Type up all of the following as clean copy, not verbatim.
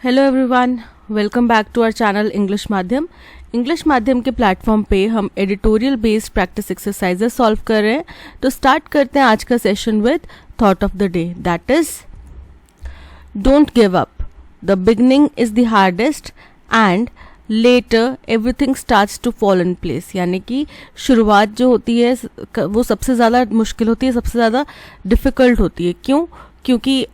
Hello everyone, welcome back to our channel English Madhyam. English Madhyam के platform पे हम editorial based practice exercises solve कर रहे हैं। तो स्टार्ट करते हैं आज का session with thought of the day, that is don't give up, the beginning is the hardest and later everything starts to fall in place. यानी कि शुरुआत जो होती है वो सबसे ज़्यादा मुश्किल होती है, सबसे ज़्यादा डिफ़िकल्ट होती है। क्यों? क्योंकि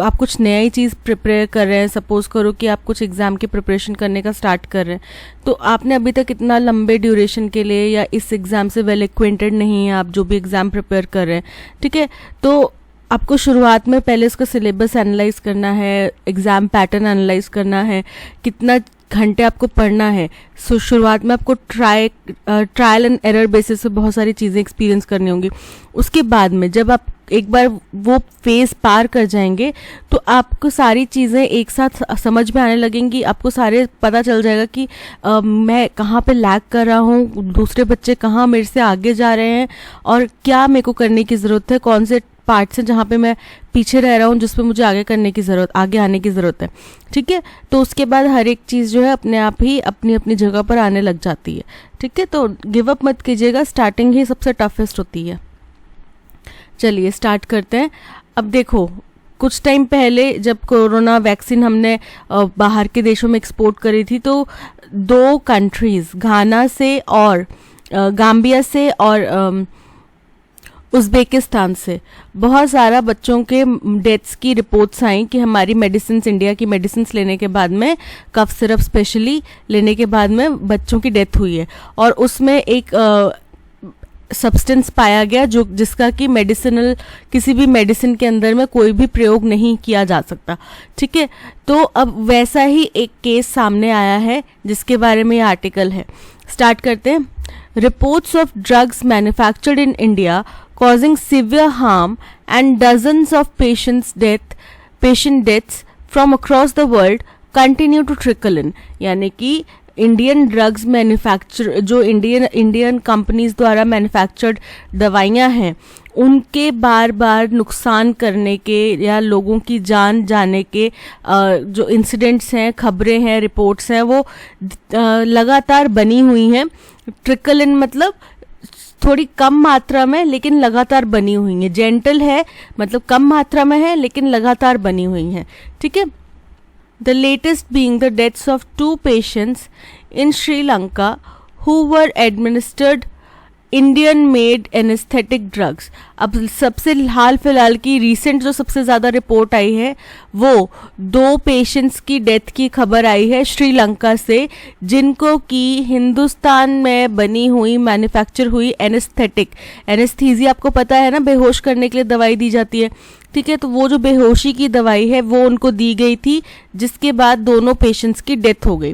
आप कुछ नया ही चीज़ प्रिपेयर कर रहे हैं। सपोज करो कि आप कुछ एग्ज़ाम की प्रिपरेशन करने का स्टार्ट कर रहे हैं, तो आपने अभी तक इतना लंबे ड्यूरेशन के लिए या इस एग्ज़ाम से वेल एक्वेंटेड नहीं है, आप जो भी एग्ज़ाम प्रिपेयर कर रहे हैं, ठीक है। तो आपको शुरुआत में पहले उसका सिलेबस एनालाइज करना है, एग्ज़ाम पैटर्न एनालाइज करना है, कितना घंटे आपको पढ़ना है। सो शुरुआत में आपको ट्रायल एंड एरर बेसिस पे बहुत सारी चीज़ें एक्सपीरियंस करनी होंगी। उसके बाद में जब आप एक बार वो फेज़ पार कर जाएंगे तो आपको सारी चीज़ें एक साथ समझ में आने लगेंगी। आपको सारे पता चल जाएगा कि मैं कहाँ पे लैग कर रहा हूँ, दूसरे बच्चे कहाँ मेरे से आगे जा रहे हैं और क्या मेरे को करने की ज़रूरत है, कौन से पार्ट्स हैं जहाँ पे मैं पीछे रह रहा हूँ जिस पे मुझे आगे आने की ज़रूरत है, ठीक है। तो उसके बाद हर एक चीज़ जो है अपने आप ही अपनी अपनी जगह पर आने लग जाती है, ठीक है। तो गिव अप मत कीजिएगा, स्टार्टिंग ही सबसे टफेस्ट होती है। चलिए स्टार्ट करते हैं। अब देखो, कुछ टाइम पहले जब कोरोना वैक्सीन हमने बाहर के देशों में एक्सपोर्ट करी थी, तो दो कंट्रीज़ घाना से और गाम्बिया से और उज़्बेकिस्तान से बहुत सारा बच्चों के डेथ्स की रिपोर्ट्स आई कि हमारी मेडिसिन्स, इंडिया की मेडिसिन्स लेने के बाद में, कफ सिरप स्पेशली लेने के बाद में बच्चों की डेथ हुई है। और उसमें एक सब्सटेंस पाया गया जिसका कि किसी भी मेडिसिन के अंदर में कोई भी प्रयोग नहीं किया जा सकता, ठीक है। तो अब वैसा ही एक केस सामने आया है जिसके बारे में ये आर्टिकल है। स्टार्ट करते हैं। Reports of drugs manufactured in India causing severe harm and dozens of patient deaths from across the world continue to trickle in। यानी कि इंडियन ड्रग्स मैन्युफैक्चर जो इंडियन कंपनीज द्वारा मैन्युफैक्चर्ड दवाइयाँ हैं, उनके बार बार नुकसान करने के या लोगों की जान जाने के जो इंसिडेंट्स हैं, खबरें हैं, रिपोर्ट्स हैं, वो लगातार बनी हुई हैं। ट्रिकल इन मतलब थोड़ी कम मात्रा में लेकिन लगातार बनी हुई है। जेंटल है मतलब कम मात्रा में है लेकिन लगातार बनी हुई है, ठीक है। The latest being the deaths of 2 patients in Sri Lanka who were administered Indian made anaesthetic drugs. अब सबसे हाल फिलहाल की रिसेंट जो सबसे ज़्यादा रिपोर्ट आई है वो 2 पेशेंट्स की डेथ की खबर आई है श्रीलंका से, जिनको कि हिंदुस्तान में बनी हुई मैन्युफैक्चर हुई एनेस्थीसिया, आपको पता है ना, बेहोश करने के लिए दवाई दी जाती है, ठीक है। तो वो जो बेहोशी की दवाई है वो उनको दी गई थी, जिसके बाद दोनों पेशेंट्स की डेथ हो गई।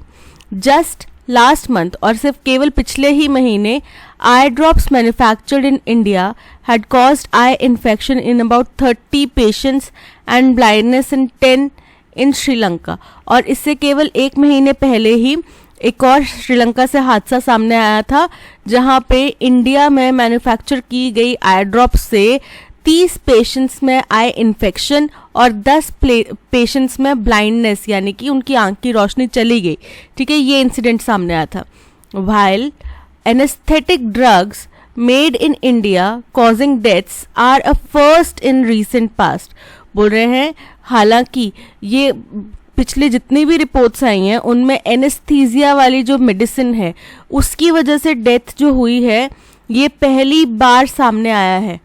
जस्ट लास्ट मंथ, और सिर्फ केवल पिछले ही महीने, eye drops manufactured in India had caused eye infection in about 30 patients and blindness in 10 in Sri Lanka. और इससे केवल एक महीने पहले ही एक और श्रीलंका से हादसा सामने आया था, जहां पे इंडिया में मैन्युफैक्चर की गई आई ड्रॉप से 30 पेशेंट्स में आई इन्फेक्शन और 10 पेशेंट्स में ब्लाइंडनेस, यानी कि उनकी आंख की रोशनी चली गई, ठीक है। ये इंसिडेंट सामने आया था। While anesthetic drugs made in India causing deaths are a first in recent past। बोल रहे हैं हालांकि ये पिछले जितनी भी रिपोर्ट्स आई हैं उनमें एनेस्थीसिया वाली जो मेडिसिन है उसकी वजह से डेथ जो हुई है ये पहली बार सामने आया है।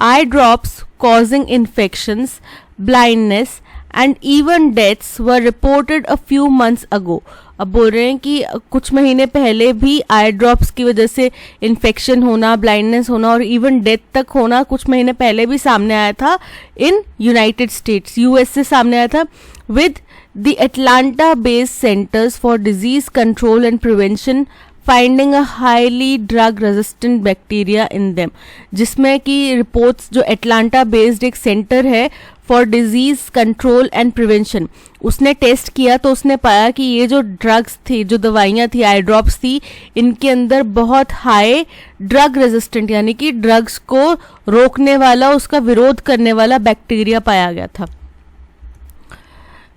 Eye drops causing infections, blindness and even deaths were reported a few months ago। अब बोल रहे हैं कि कुछ महीने पहले भी आई ड्रॉप्स की वजह से इन्फेक्शन होना, ब्लाइंडनेस होना और इवन डेथ तक होना कुछ महीने पहले भी सामने आया था इन यूनाइटेड स्टेट्स, यूएस से सामने आया था, with the Atlanta based centres for disease control and prevention finding a highly drug resistant bacteria in them. जिसमें कि रिपोर्ट्स जो एटलांटा बेस्ड एक सेंटर है for disease control and prevention, उसने टेस्ट किया तो उसने पाया कि ये जो ड्रग्स थी, जो दवाइयाँ थी, आई ड्रॉप्स थी, इनके अंदर बहुत हाई ड्रग रेजिस्टेंट यानी कि ड्रग्स को रोकने वाला, उसका विरोध करने वाला बैक्टीरिया पाया गया था।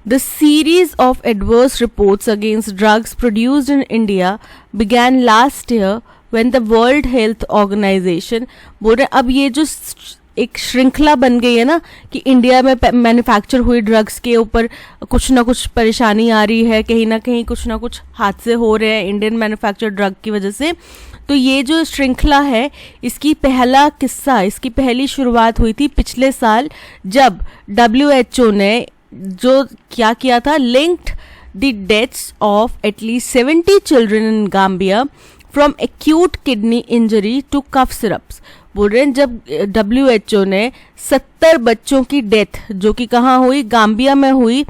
The series of adverse reports against drugs produced in India began last year when the World Health Organization बोल रहे अब ये जो एक श्रृंखला बन गई है ना कि इंडिया में मैन्युफैक्चर हुई ड्रग्स के ऊपर कुछ ना कुछ परेशानी आ रही है, कहीं ना कहीं कुछ ना कुछ हादसे हो रहे हैं इंडियन मैन्युफैक्चर ड्रग की वजह से। तो ये जो श्रृंखला है इसकी इसकी पहली शुरुआत हुई थी पिछले साल जब WHO ने जो क्या किया था, linked the deaths of at least 70 children in Gambia from acute kidney injury to cough syrups. बोल रहे हैं जब WHO ने 70 बच्चों की डेथ जो कि कहाँ हुई, गाम्बिया में हुई,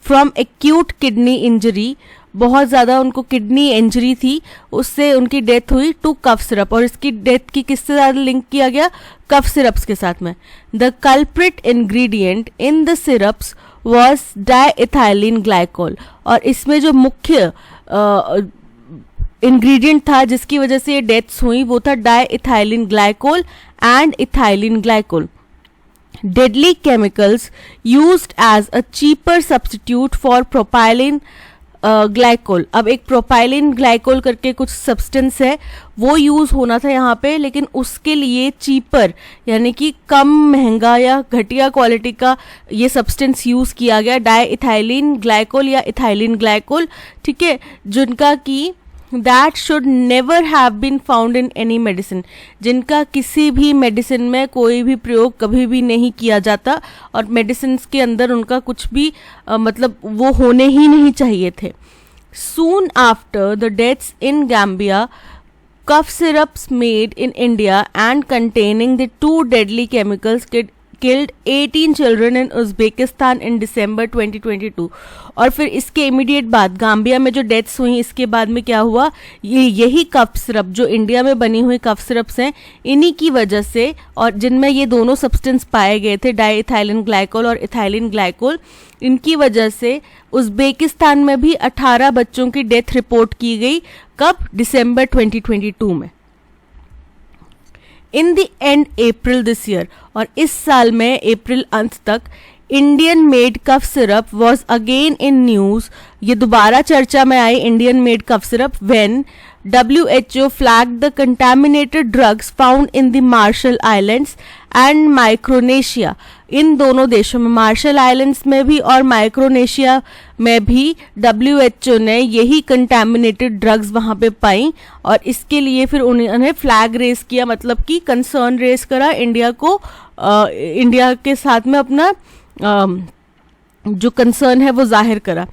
फ्रॉम एक्यूट किडनी इंजरी, बहुत ज़्यादा उनको किडनी इंजरी थी, उससे उनकी डेथ हुई, टू कफ सिरप। और इसकी डेथ की किससे ज़्यादा लिंक किया गया, कफ सिरप्स के साथ में। The culprit ingredient in the syrups was diethylene glycol. और इसमें जो मुख्य इंग्रेडिएंट था जिसकी वजह से ये डेथ्स हुई वो था diethylene glycol and ethylene glycol, deadly chemicals used as a cheaper substitute for propylene glycol. अब एक प्रोपाइलिन ग्लाइकोल करके कुछ सब्सटेंस है वो यूज़ होना था यहाँ पे, लेकिन उसके लिए चीपर यानी कि कम महंगा या घटिया क्वालिटी का ये सब्सटेंस यूज़ किया गया, डाइइथाइलिन ग्लाइकोल या इथाइलिन ग्लाइकोल, ठीक है, जिनका कि that should never have been found in any medicine, जिनका किसी भी मेडिसिन में कोई भी प्रयोग कभी भी नहीं किया जाता और मेडिसिन के अंदर उनका कुछ भी मतलब वो होने ही नहीं चाहिए थे। Soon after the deaths in Gambia, cough syrups made in India and containing the 2 deadly chemicals killed 18 children in Uzbekistan in December 2022। और फिर इसके इमीडिएट बाद गाम्बिया में जो डेथ्स हुई इसके बाद में क्या हुआ, यही कफ सिरप जो इंडिया में बनी हुई कफ सिरप्स हैं इन्हीं की वजह से, और जिनमें ये दोनों सब्सटेंस पाए गए थे डाइइथाइलिन ग्लाइकोल और इथाइलिन ग्लाइकोल, इनकी वजह से उज़्बेकिस्तान में भी 18 बच्चों की डेथ रिपोर्ट की गई। कब, दिसंबर 2022 में। In the end April this year, और इस साल में अप्रैल अंत तक, Indian made cough syrup was again in news. ये दोबारा चर्चा में आई Indian made cough syrup when WHO flagged the contaminated drugs found in the Marshall Islands and Micronesia। इन दोनों देशों में, मार्शल आइलैंड्स में भी और माइक्रोनेशिया में भी, WHO ने यही कंटामिनेटेड ड्रग्स वहाँ पे पाई और इसके लिए फिर उन्होंने फ्लैग रेस किया, मतलब कि कंसर्न रेस करा इंडिया को, इंडिया के साथ में अपना जो कंसर्न है वो जाहिर करा।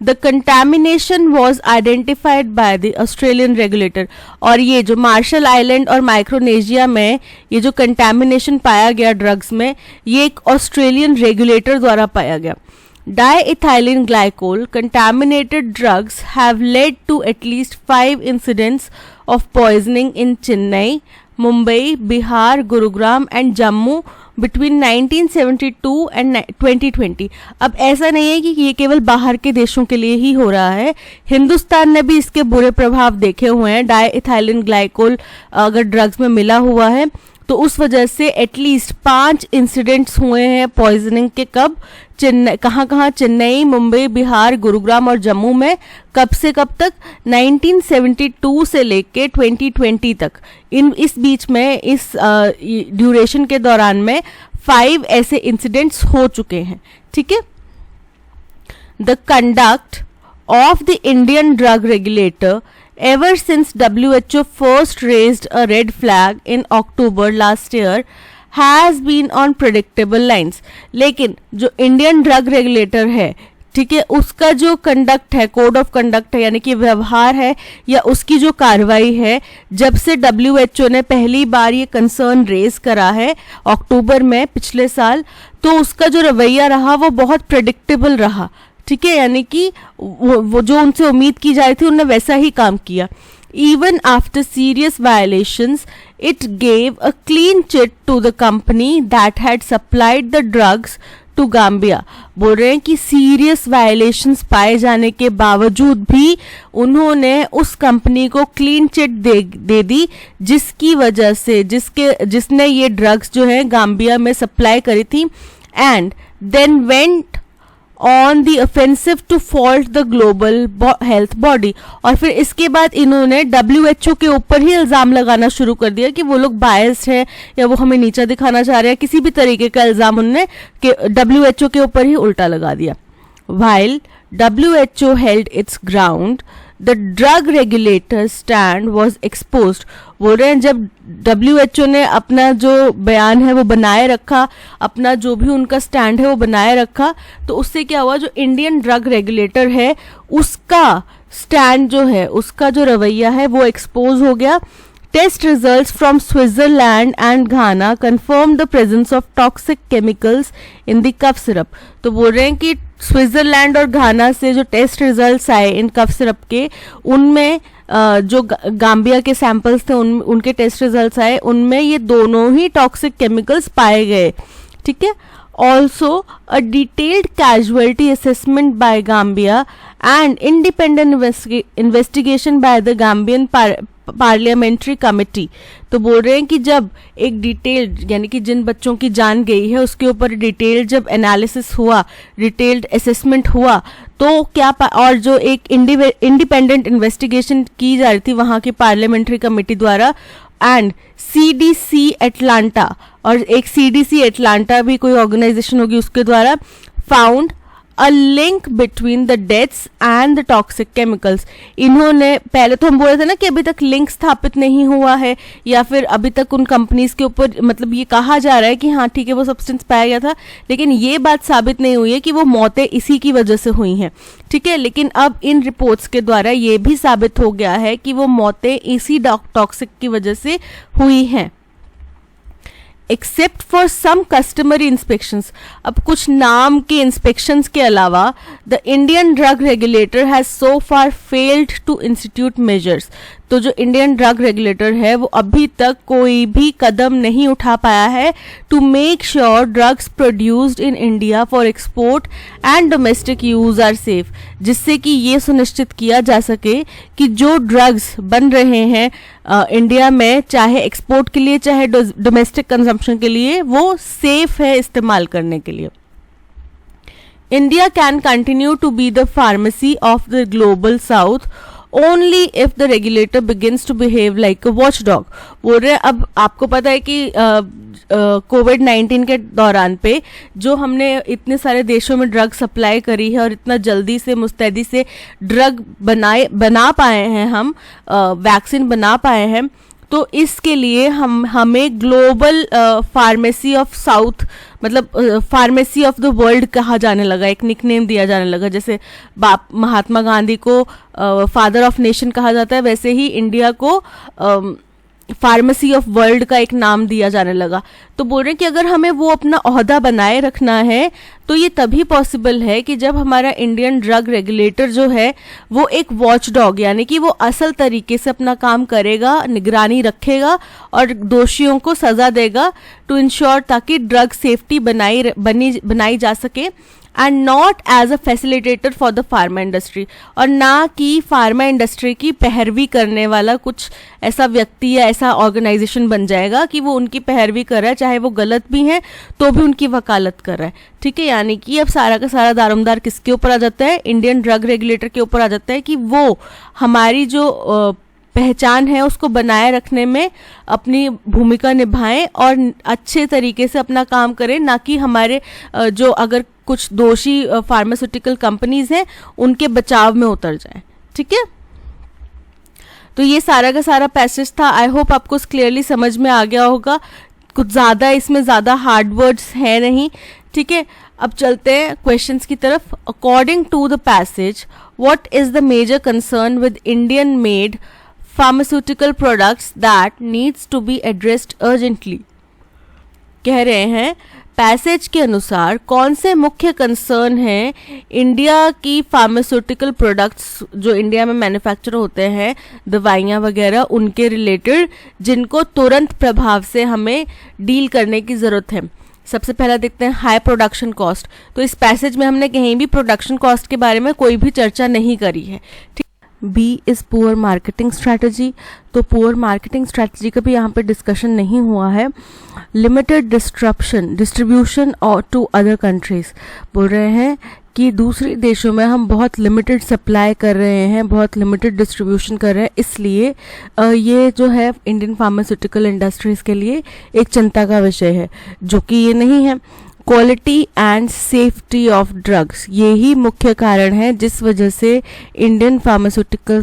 The contamination was identified by the Australian regulator। और ये जो मार्शल आइलैंड और माइक्रोनेशिया में ये जो कंटेमिनेशन पाया गया ड्रग्स में, ये एक ऑस्ट्रेलियन रेगुलेटर द्वारा पाया गया। Diethylene glycol contaminated drugs have led to at least 5 incidents of poisoning in Chennai, Mumbai, Bihar, Gurugram and Jammu between 1972 and 2020। अब ऐसा नहीं है कि ये केवल बाहर के देशों के लिए ही हो रहा है, हिंदुस्तान ने भी इसके बुरे प्रभाव देखे हुए हैं। डाइइथाइलिन ग्लाइकोल अगर ड्रग्स में मिला हुआ है तो उस वजह से एटलीस्ट 5 इंसिडेंट्स हुए हैं पॉइजनिंग के। कब, चेन्नई, कहाँ, चेन्नई, मुंबई, बिहार, गुरुग्राम और जम्मू में। कब से कब तक, 1972 से लेके 2020 तक। इस बीच में, इस ड्यूरेशन के दौरान में 5 ऐसे इंसिडेंट्स हो चुके हैं, ठीक है। The conduct of the Indian drug regulator ever since WHO first raised a red flag in October last year has been on predictable lines। लेकिन जो इंडियन ड्रग रेगुलेटर है, ठीक है, उसका जो कंडक्ट है, कोड ऑफ कंडक्ट है, यानी कि व्यवहार है या उसकी जो कार्रवाई है, जब से WHO ने पहली बार ये कंसर्न रेज करा है अक्टूबर में पिछले साल, तो उसका जो रवैया रहा वो बहुत प्रेडिक्टेबल रहा, ठीक है, यानी कि वो जो उनसे उम्मीद की जा रही थी उन्होंने वैसा ही काम किया। Even after serious violations, it gave a clean chit to the company that had supplied the drugs to Gambia। बोल रहे हैं कि सीरियस वायलेशंस पाए जाने के बावजूद भी उन्होंने उस कंपनी को क्लीन चिट दे दी, जिसकी वजह से जिसने ये ड्रग्स जो है गाम्बिया में सप्लाई करी थी, and then went on the offensive to fault the global health body. और फिर इसके बाद इन्होंने WHO के ऊपर ही इल्ज़ाम लगाना शुरू कर दिया कि वो लोग बायस्ड है या वो हमें नीचा दिखाना चाह रहे हैं, किसी भी तरीके का इल्ज़ाम उन्होंने WHO के ऊपर ही उल्टा लगा दिया। While WHO held its ground, the drug regulator's stand was exposed। बोल रहे हैं जब WHO ने अपना जो बयान है वो बनाए रखा, अपना जो भी उनका स्टैंड है वो बनाए रखा, तो उससे क्या हुआ, जो इंडियन ड्रग रेगुलेटर है उसका स्टैंड जो है, उसका जो रवैया है वो एक्सपोज हो गया। Test results from Switzerland and Ghana confirmed the presence of toxic chemicals in the cough syrup। तो बोल रहे हैं कि स्विट्जरलैंड और घाना से जो टेस्ट रिजल्ट्स आए इन कफ सिरप के, उनमें जो गाम्बिया के सैंपल्स थे उनके टेस्ट रिजल्ट्स आए, उनमें ये दोनों ही टॉक्सिक केमिकल्स पाए गए। ठीक है। Also, a detailed casualty assessment by Gambia and independent investigation by the Gambian parliamentary committee. तो बोल रहे हैं कि जब एक डिटेल्ड, यानी कि जिन बच्चों की जान गई है उसके ऊपर डिटेल्ड जब एनालिसिस हुआ, डिटेल्ड असेसमेंट हुआ, तो क्या और जो एक इंडिपेंडेंट इन्वेस्टिगेशन की जा रही थी वहाँ की पार्लियामेंट्री कमेटी द्वारा, एंड CDC एटलांटा, और एक CDC एटलांटा भी कोई ऑर्गेनाइजेशन होगी उसके द्वारा, found a link between the deaths and the toxic chemicals. इन्होंने, पहले तो हम बोल रहे थे ना कि अभी तक लिंक स्थापित नहीं हुआ है, या फिर अभी तक उन कंपनीज के ऊपर मतलब ये कहा जा रहा है कि हाँ ठीक है वो सब्सटेंस पाया गया था, लेकिन ये बात साबित नहीं हुई है कि वो मौतें इसी की वजह से हुई हैं। ठीक है। लेकिन अब इन रिपोर्ट्स के द्वारा ये भी साबित हो गया है कि वो मौतें इसी टॉक्सिक की वजह से हुई हैं। Except for some customary inspections, अब कुछ नाम के इंस्पेक्शंस के अलावा the Indian drug regulator has so far failed to institute measures. तो जो इंडियन ड्रग रेगुलेटर है वो अभी तक कोई भी कदम नहीं उठा पाया है to make sure drugs produced in India for export and domestic use are safe, जिससे कि ये सुनिश्चित किया जा सके कि जो ड्रग्स बन रहे हैं इंडिया में, चाहे एक्सपोर्ट के लिए चाहे डोमेस्टिक कंजम्पशन के लिए, वो सेफ है इस्तेमाल करने के लिए। India can continue to be the pharmacy of the global south only if the regulator begins to behave like a watchdog। बोल रहे हैं, अब आपको पता है कि कोविड-19 के दौरान पे जो हमने इतने सारे देशों में ड्रग सप्लाई करी है और इतना जल्दी से मुस्तैदी से ड्रग बना पाए हैं, हम वैक्सीन बना पाए हैं, तो इसके लिए हमें ग्लोबल फार्मेसी ऑफ साउथ, मतलब फार्मेसी ऑफ द वर्ल्ड कहा जाने लगा, एक निकनेम दिया जाने लगा। जैसे महात्मा गांधी को फादर ऑफ नेशन कहा जाता है, वैसे ही इंडिया को फार्मेसी ऑफ वर्ल्ड का एक नाम दिया जाने लगा। तो बोल रहे हैं कि अगर हमें वो अपना ओहदा बनाए रखना है तो ये तभी पॉसिबल है कि जब हमारा इंडियन ड्रग रेगुलेटर जो है वो एक वॉचडॉग, यानी कि वो असल तरीके से अपना काम करेगा, निगरानी रखेगा और दोषियों को सजा देगा, टू इंश्योर ताकि ड्रग सेफ्टी बनाई जा सके, and not as a facilitator for the pharma industry, और ना कि फार्मा इंडस्ट्री की पैरवी करने वाला कुछ ऐसा व्यक्ति या ऐसा ऑर्गेनाइजेशन बन जाएगा कि वो उनकी पैरवी कर रहा है, चाहे वो गलत भी हैं तो भी उनकी वकालत कर रहा है। ठीक है। यानी कि अब सारा का सारा दारोमदार किसके ऊपर आ जाता है, इंडियन ड्रग रेगुलेटर के ऊपर आ जाता है कि वो हमारी जो पहचान है उसको बनाए रखने में अपनी भूमिका निभाएं और अच्छे तरीके से अपना काम करें, ना कि हमारे जो अगर कुछ दोषी फार्मास्यूटिकल कंपनीज हैं उनके बचाव में उतर जाए। ठीक है। तो ये सारा का सारा पैसेज था। आई होप आपको क्लियरली समझ में आ गया होगा, कुछ ज़्यादा इसमें ज़्यादा हार्ड वर्ड्स है नहीं। ठीक है। अब चलते हैं क्वेश्चंस की तरफ। According to the passage, what is the major concern with Indian made pharmaceutical products that needs to be addressed urgently। कह रहे हैं पैसेज के अनुसार कौन से मुख्य कंसर्न हैं इंडिया की फार्मास्यूटिकल प्रोडक्ट्स जो इंडिया में मैन्युफैक्चर होते हैं, दवाइयाँ वगैरह, उनके रिलेटेड, जिनको तुरंत प्रभाव से हमें डील करने की ज़रूरत है। सबसे पहला देखते हैं हाई प्रोडक्शन कॉस्ट। तो इस पैसेज में हमने कहीं भी प्रोडक्शन कॉस्ट के बारे में कोई भी चर्चा नहीं करी है। ठीक। B is poor marketing strategy. तो पुअर मार्केटिंग स्ट्रैटेजी का भी यहाँ पे डिस्कशन नहीं हुआ है। लिमिटेड डिस्ट्रीब्यूशन और टू अदर कंट्रीज, बोल रहे हैं कि दूसरे देशों में हम बहुत लिमिटेड सप्लाई कर रहे हैं, बहुत लिमिटेड डिस्ट्रीब्यूशन कर रहे हैं, इसलिए ये जो है इंडियन फार्मास्यूटिकल इंडस्ट्रीज के लिए एक चिंता का विषय है, जो कि ये नहीं है। Quality and safety of drugs, यही मुख्य कारण है जिस वजह से इंडियन फार्मास्यूटिकल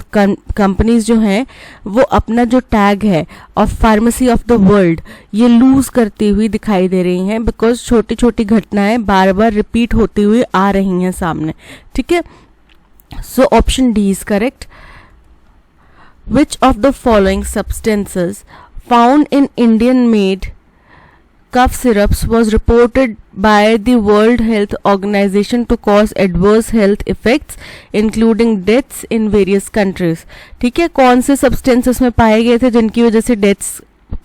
कंपनीज जो हैं वो अपना जो टैग है of pharmacy of the world ये लूज करती हुई दिखाई दे रही हैं, बिकॉज छोटी छोटी घटनाएं बार बार रिपीट होती हुई आ रही हैं सामने। ठीक है, so option D is correct. Which of the following substances found in Indian made cough syrups was reported by the World Health Organization to cause adverse health effects including deaths in various countries। ठीक है, कौन से substances में पाए गए थे जिनकी वजह से डेथ्स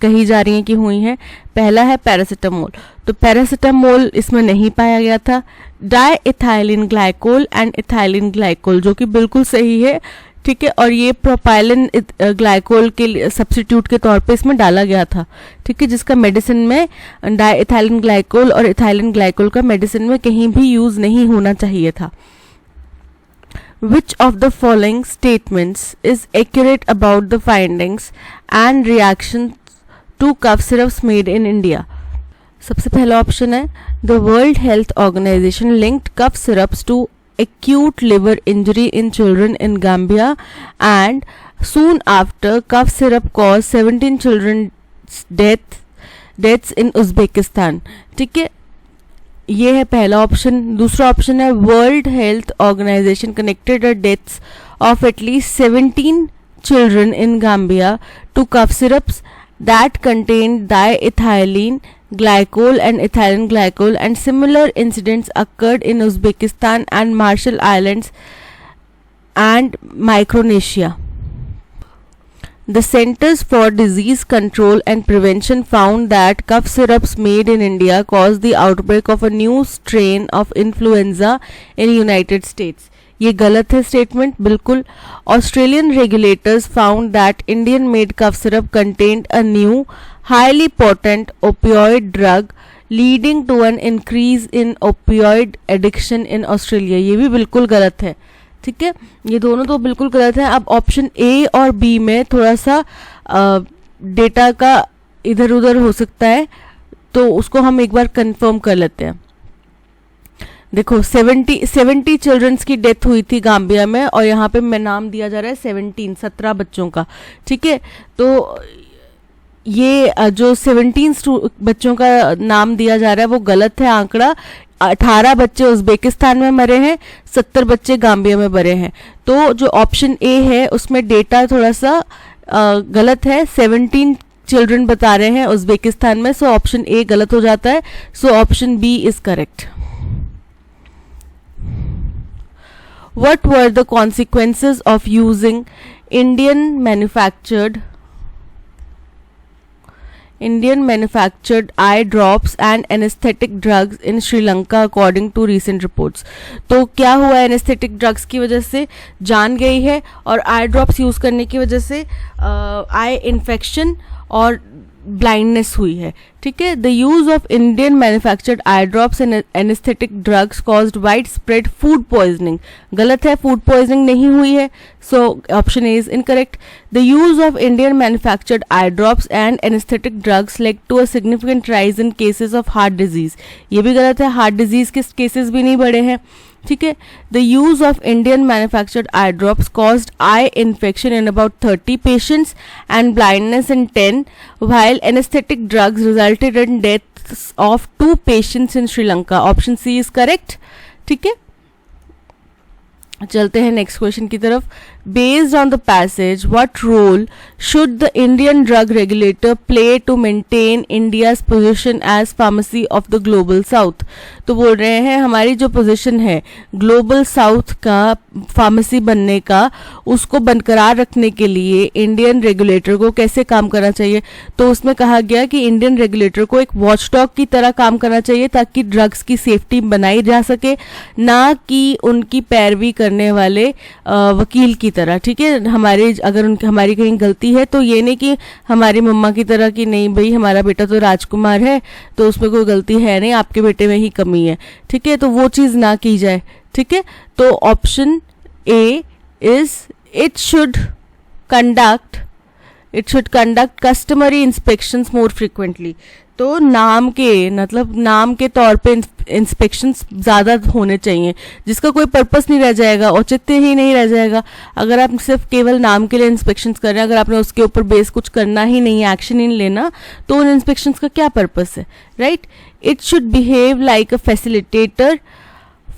कही जा रही हैं कि हुई हैं? पहला है पैरासिटामोल, तो पैरासिटामोल इसमें नहीं पाया गया था। Diethylene glycol and ethylene glycol, जो कि बिल्कुल सही है। ठीक है, और ये प्रोपाइलिन ग्लाइकोल के सब्स्टिट्यूट के तौर पे इसमें डाला गया था। ठीक है, जिसका मेडिसिन में डाई इथाइलिन ग्लाइकोल और इथाइलिन ग्लाइकोल का मेडिसिन में कहीं भी यूज नहीं होना चाहिए था। Which of the following statements is accurate about the findings and reactions to cough syrups made in India? सबसे पहला ऑप्शन है The World Health Organization linked cough syrups to acute liver injury in children in Gambia, and soon after cough syrup caused 17 children's deaths in Uzbekistan। ठीक है, ये है पहला option. दूसरा option है World Health Organization connected the deaths of at least 17 children in Gambia to cough syrups that contain diethylene glycol and ethylene glycol, and similar incidents occurred in Uzbekistan and Marshall Islands and Micronesia। The Centers for Disease Control and Prevention found that cough syrups made in India caused the outbreak of a new strain of influenza in United States। ये गलत है statement बिल्कुल। Australian regulators found that Indian made cough syrup contained a new highly potent opioid drug leading to an increase in opioid addiction in Australia। ये भी बिल्कुल गलत है। ठीक है, ये दोनों तो बिल्कुल गलत है। अब ऑप्शन ए और बी में थोड़ा सा डेटा का इधर उधर हो सकता है, तो उसको हम एक बार कंफर्म कर लेते हैं। देखो 70 चिल्ड्रंस की डेथ हुई थी गाम्बिया में, और यहाँ पे मैं नाम दिया जा रहा है 17 बच्चों का। ठीक है, तो ये जो 17 बच्चों का नाम दिया जा रहा है वो गलत है आंकड़ा। 18 बच्चे उज़्बेकिस्तान में मरे हैं, 70 बच्चे गाम्बिया में मरे हैं। तो जो ऑप्शन ए है उसमें डेटा थोड़ा सा गलत है। 17 चिल्ड्रन बता रहे हैं उज़्बेकिस्तान में, सो ऑप्शन ए गलत हो जाता है। So option B is correct. What were the consequences of using Indian manufactured eye drops and anesthetic drugs in Sri Lanka according to recent reports? तो क्या हुआ anesthetic drugs की वजह से जान गई है, और आई ड्रॉप्स यूज करने की वजह से आई इन्फेक्शन और ब्लाइंडनेस हुई है। ठीक है, the use of Indian manufactured eye drops and anaesthetic drugs caused wide spread food poisoning. गलत है, फूड पॉइजनिंग नहीं हुई है, so option A is incorrect. The use of Indian manufactured eye drops and anaesthetic drugs led to a significant rise in cases of heart disease. ये भी गलत है, heart disease के केसेस भी नहीं बढ़े हैं। ठीक है, the use of Indian manufactured eye drops caused eye infection in about 30 patients and blindness in 10, while anesthetic drugs resulted in deaths of 2 patients in Sri Lanka। Option C is correct. ठीक है, चलते हैं next question की तरफ। Based on the passage, what role should the Indian drug regulator play to maintain India's position as pharmacy of the global south? तो बोल रहे हैं हमारी जो पोजीशन है ग्लोबल साउथ का फार्मेसी बनने का, उसको बरकरार रखने के लिए इंडियन रेगुलेटर को कैसे काम करना चाहिए? तो उसमें कहा गया कि इंडियन रेगुलेटर को एक वॉचडॉग की तरह काम करना चाहिए ताकि ड्रग्स की सेफ्टी बनाई जा सके, ना कि उनकी पैरवी करने वाले वकील की तरह, ठीक है। हमारी कहीं गलती है तो ये नहीं कि हमारी मम्मा की तरह कि नहीं भाई हमारा बेटा तो राजकुमार है तो उसमें कोई गलती है नहीं, आपके बेटे में ही कमी है, ठीक है, तो वो चीज़ ना की जाए, ठीक है। तो option A is it should conduct customary inspections more frequently. तो नाम के तौर पे इंस्पेक्शंस ज़्यादा होने चाहिए, जिसका कोई पर्पस नहीं रह जाएगा, औचित्य ही नहीं रह जाएगा। अगर आप सिर्फ केवल नाम के लिए इंस्पेक्शंस कर रहे हैं, अगर आपने उसके ऊपर बेस कुछ करना ही नहीं है, एक्शन ही नहीं लेना, तो उन इंस्पेक्शंस का क्या पर्पस है, right. It should behave like a facilitator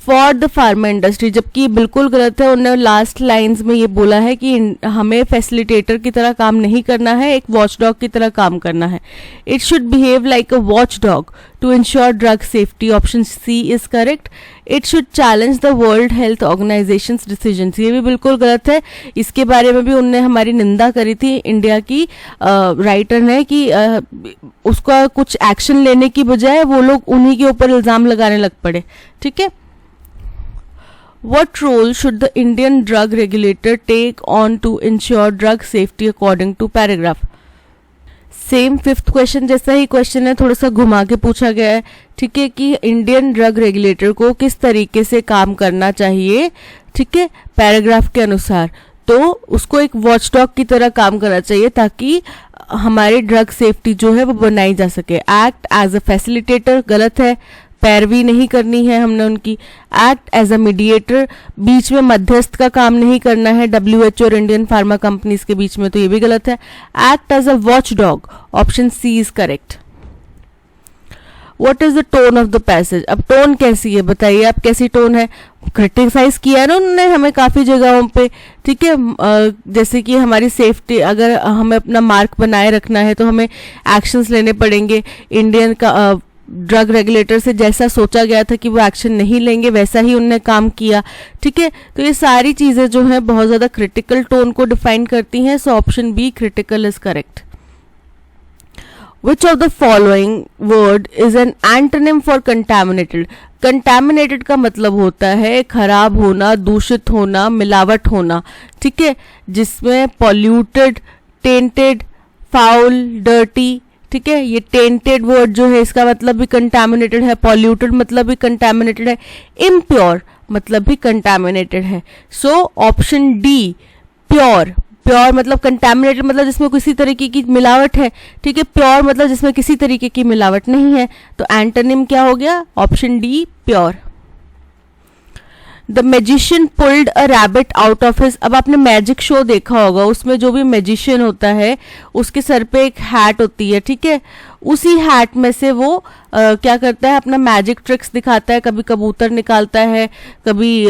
for the pharma industry, जबकि बिल्कुल गलत है। उन्होंने लास्ट लाइंस में ये बोला है कि हमें फैसिलिटेटर की तरह काम नहीं करना है, एक वॉचडॉग की तरह काम करना है। It should behave like a watchdog to ensure drug safety, option C is correct. It should challenge the World Health Organisation's decisions, ये भी बिल्कुल गलत है। इसके बारे में भी उनने हमारी निंदा करी थी इंडिया की राइटर ने कि उसका कुछ एक्शन लेने की बजाय वो लोग उन्हीं के ऊपर इल्ज़ाम लगाने लग पड़े, ठीक है। What role should the Indian drug regulator take on to ensure drug safety according to paragraph? Same 5th question जैसा ही क्वेश्चन है, थोड़ा सा घुमा के पूछा गया है, ठीक है, कि इंडियन ड्रग रेगुलेटर को किस तरीके से काम करना चाहिए, ठीक है, पैराग्राफ के अनुसार। तो उसको एक वॉचडॉग की तरह काम करना चाहिए ताकि हमारी ड्रग सेफ्टी जो है वो बनाई जा सके। एक्ट एज अ फैसिलिटेटर गलत है, पैरवी नहीं करनी है हमने उनकी। एक्ट एज अ मीडिएटर, बीच में मध्यस्थ का काम नहीं करना है WHO और इंडियन फार्मा कंपनीज के बीच में, तो ये भी गलत है। Act as a watch dog, option C is correct. What is the tone of the passage? अब टोन कैसी है बताइए आप, कैसी टोन है? क्रिटिसाइज किया ना उन्होंने हमें काफी जगहों पे, ठीक है, जैसे कि हमारी सेफ्टी, अगर हमें अपना मार्क बनाए रखना है तो हमें एक्शंस लेने पड़ेंगे। इंडियन का ड्रग रेगुलेटर से जैसा सोचा गया था कि वो एक्शन नहीं लेंगे, वैसा ही उनने काम किया, ठीक है। तो ये सारी चीजें जो है बहुत ज्यादा क्रिटिकल टोन को डिफाइन करती हैं, सो option B critical is correct. Which of the following word is an antonym for contaminated? Contaminated का मतलब होता है खराब होना, दूषित होना, मिलावट होना, ठीक है, जिसमें पॉल्यूटेड, टेंटेड, फाउल, डर्टी, ठीक है। ये टेंटेड वर्ड जो है इसका मतलब भी कंटैमिनेटेड है, पॉल्यूटेड मतलब भी कंटैमिनेटेड है, इम्प्योर मतलब भी कंटैमिनेटेड है। So option D pure, pure मतलब कंटैमिनेटेड मतलब जिसमें किसी तरीके की मिलावट है, ठीक है, प्योर मतलब जिसमें किसी तरीके की मिलावट नहीं है। तो एंटोनिम क्या हो गया? Option D pure. The magician pulled a rabbit out of his, अब आपने मैजिक शो देखा होगा, उसमें जो भी मैजिशियन होता है उसके सर पे एक हैट होती है, ठीक है, उसी हैट में से वो क्या करता है, अपना मैजिक ट्रिक्स दिखाता है, कभी कबूतर निकालता है, कभी